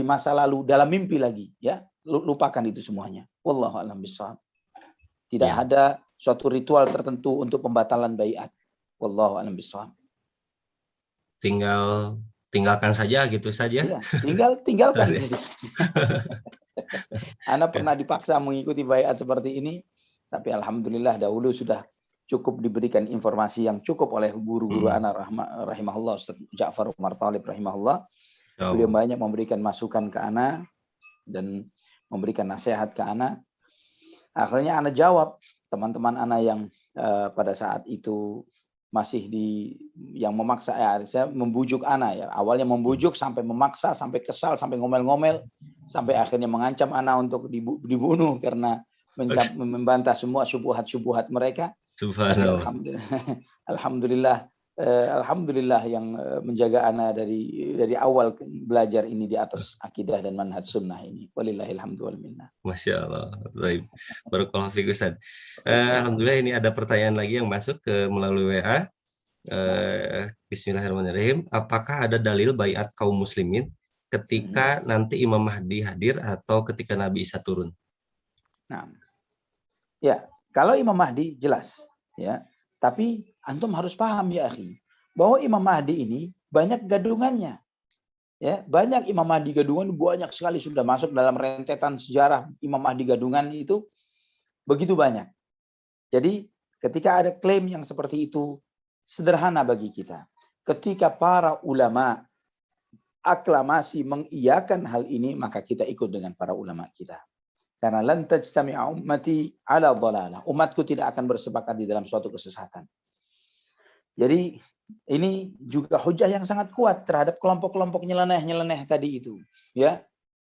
masa lalu, dalam mimpi lagi. Ya, lupakan itu semuanya. Wallahu a'lam bishawab. Tidak ada suatu ritual tertentu untuk pembatalan baiat. Wallahu a'lam bishawab. Tinggalkan saja gitu saja. Ya, tinggalkan saja. Anda pernah dipaksa mengikuti baiat seperti ini, tapi alhamdulillah dahulu sudah cukup diberikan informasi yang cukup oleh guru-guru ana rahimahullah, Ustaz Ja'far Umar Talib rahimahullah. Beliau banyak memberikan masukan ke ana dan memberikan nasihat ke ana. Akhirnya ana jawab teman-teman ana yang pada saat itu masih yang memaksa, saya membujuk ana ya. Awalnya membujuk sampai memaksa, sampai kesal, sampai ngomel-ngomel, sampai akhirnya mengancam ana untuk dibunuh karena membantah semua syubhat-syubhat mereka. Alhamdulillah, alhamdulillah yang menjaga ana dari awal belajar ini di atas akidah dan manhaj sunnah ini. Walillahilhamdu wal minna. Masya Allah. Baik. Barakallahu fiik Ustaz. Alhamdulillah ini ada pertanyaan lagi yang masuk melalui WA. Bismillahirrahmanirrahim. Apakah ada dalil baiat kaum muslimin ketika nanti Imam Mahdi hadir atau ketika Nabi Isa turun? Nah, ya, kalau Imam Mahdi jelas, ya. Tapi antum harus paham ya akhi, bahwa Imam Mahdi ini banyak gadungannya. Ya, banyak Imam Mahdi gadungan, banyak sekali sudah masuk dalam rentetan sejarah Imam Mahdi gadungan itu begitu banyak. Jadi ketika ada klaim yang seperti itu, sederhana bagi kita. Ketika para ulama aklamasi mengiyakan hal ini, maka kita ikut dengan para ulama kita. Karena lan tajtami'a ummati ala dhalalah. Umatku tidak akan bersepakat di dalam suatu kesesatan. Jadi ini juga hujah yang sangat kuat terhadap kelompok-kelompok nyeleneh-nyeleneh tadi itu. Ya,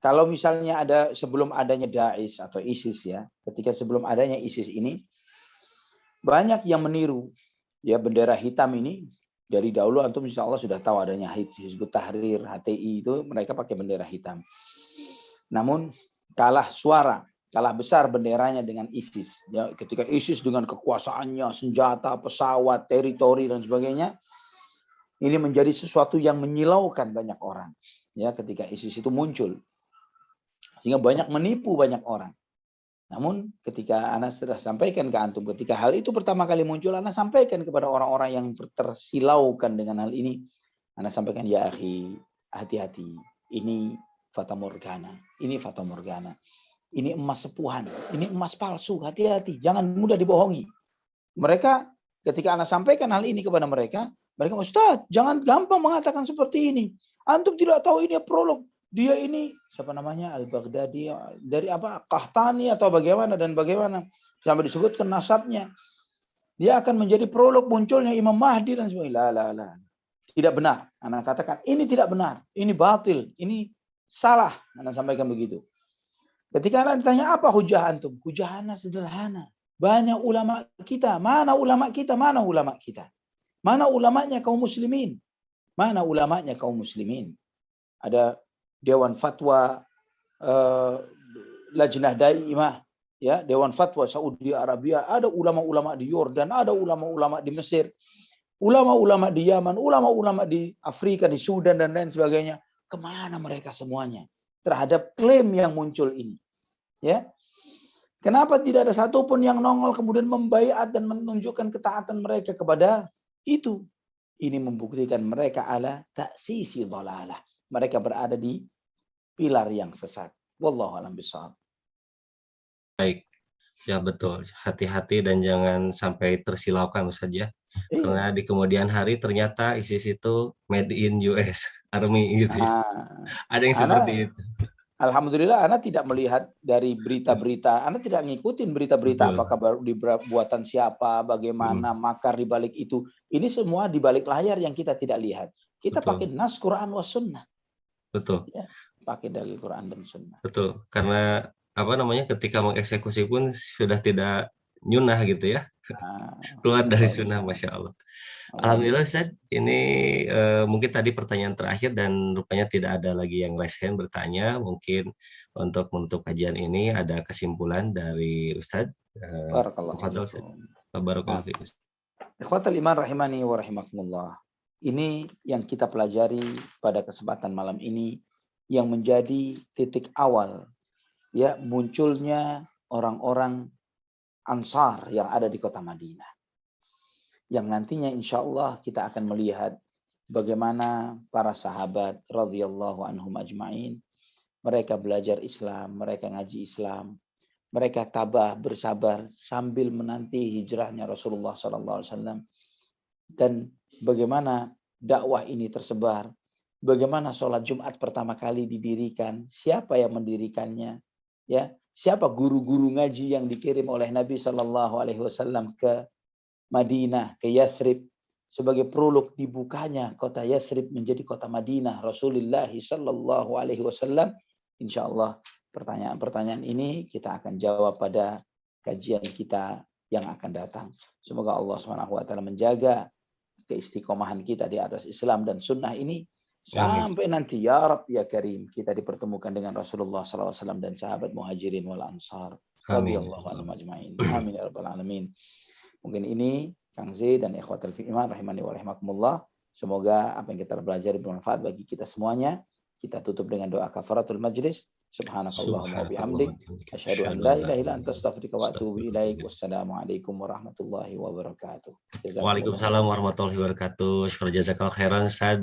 kalau misalnya ada sebelum adanya Daesh atau ISIS ya, ketika sebelum adanya ISIS ini banyak yang meniru ya bendera hitam ini. Dari dahulu antum insya Allah sudah tahu adanya Hizbut Tahrir, HTI itu mereka pakai bendera hitam. Namun kalah suara, kalah besar benderanya dengan ISIS. Ya, ketika ISIS dengan kekuasaannya, senjata, pesawat, teritori dan sebagainya, ini menjadi sesuatu yang menyilaukan banyak orang. Ya, ketika ISIS itu muncul, sehingga banyak menipu banyak orang. Namun ketika Ana sudah sampaikan ke antum, ketika hal itu pertama kali muncul, Ana sampaikan kepada orang-orang yang tersilaukan dengan hal ini. Ana sampaikan, ya akhi, hati-hati. Ini fata morgana. Ini fata morgana. Ini emas sepuhan. Ini emas palsu. Hati-hati. Jangan mudah dibohongi. Mereka, ketika Ana sampaikan hal ini kepada mereka, Ustaz, jangan gampang mengatakan seperti ini. Antum tidak tahu ini prolog. Dia ini siapa namanya, Al-Baghdadi dari apa, Qahtani atau bagaimana dan bagaimana, sampai disebutkan nasabnya. Dia akan menjadi prolog munculnya Imam Mahdi dan sebagainya. La. Tidak benar. Anak katakan ini tidak benar, ini batil, ini salah. Anak sampaikan begitu. Ketika anak ditanya apa hujah antum, hujah anak sederhana. Banyak ulama kita, mana ulama kita, mana ulama kita? Mana ulamanya kaum muslimin? Mana ulamanya kaum muslimin? Ada Dewan Fatwa Lajnah Daimah, ya, Dewan Fatwa Saudi Arabia, ada ulama-ulama di Yordan, ada ulama-ulama di Mesir, ulama-ulama di Yaman, ulama-ulama di Afrika, di Sudan dan lain sebagainya. Kemana mereka semuanya terhadap klaim yang muncul ini? Ya, kenapa tidak ada satupun yang nongol kemudian membaiat dan menunjukkan ketaatan mereka kepada itu? Ini membuktikan mereka ala ta'sisi dhalalah. Mereka berada di pilar yang sesat. Wallahu a'lam bishawab. Baik. Ya betul. Hati-hati dan jangan sampai tersilaukan Ustaz ya. Karena di kemudian hari ternyata ISIS itu made in US Army gitu ya. Ada yang seperti itu. Alhamdulillah Anda tidak melihat dari berita-berita, Anda tidak ngikutin berita-berita apakah baru dibuatan siapa, bagaimana, makar di balik itu. Ini semua di balik layar yang kita tidak lihat. Kita pakai nas Quran was sunnah. Betul. Ya, pakai dalil Quran dan sunnah. Betul. Karena apa namanya, ketika mengeksekusi pun sudah tidak nyunah gitu ya. Keluar dari sunnah, Masya Allah. Alhamdulillah Ustaz, ini mungkin tadi pertanyaan terakhir dan rupanya tidak ada lagi yang raise hand bertanya. Mungkin untuk menutup kajian ini ada kesimpulan dari Ustaz. Barakallahu fiik. Ikhwatal iman rahimani wa rahimakumullah. Ini yang kita pelajari pada kesempatan malam ini yang menjadi titik awal ya munculnya orang-orang Ansar yang ada di kota Madinah. Yang nantinya insya Allah kita akan melihat bagaimana para sahabat radhiyallahu anhum ajma'in, mereka belajar Islam, mereka ngaji Islam, mereka tabah bersabar sambil menanti hijrahnya Rasulullah SAW, dan bagaimana dakwah ini tersebar, bagaimana sholat Jumat pertama kali didirikan, siapa yang mendirikannya, ya, siapa guru-guru ngaji yang dikirim oleh Nabi SAW ke Madinah, ke Yathrib, sebagai prolog dibukanya kota Yathrib menjadi kota Madinah Rasulullah SAW. Insya Allah pertanyaan-pertanyaan ini kita akan jawab pada kajian kita yang akan datang. Semoga Allah SWT menjaga keistiqomahan kita di atas Islam dan sunnah ini sampai nanti ya Rabb ya Karim kita dipertemukan dengan Rasulullah SAW dan sahabat Muhajirin wal Ansar. Radhiyallahu anhum ajma'in. Amin ya rabbal alamin. Mungkin ini Kang Z dan ikhwatul iman rahimani wa rahimakumullah. Semoga apa yang kita pelajari bermanfaat bagi kita semuanya. Kita tutup dengan doa kafaratul majlis. Subhanakallahumma wa bihamdik asyhadu an la ilaha illa anta astaghfiruka wa atubu ilaik. Wassalamualaikum warahmatullahi wabarakatuh. Waalaikumsalam warahmatullahi wabarakatuh. Syukur jazakallahu khairan Ustaz.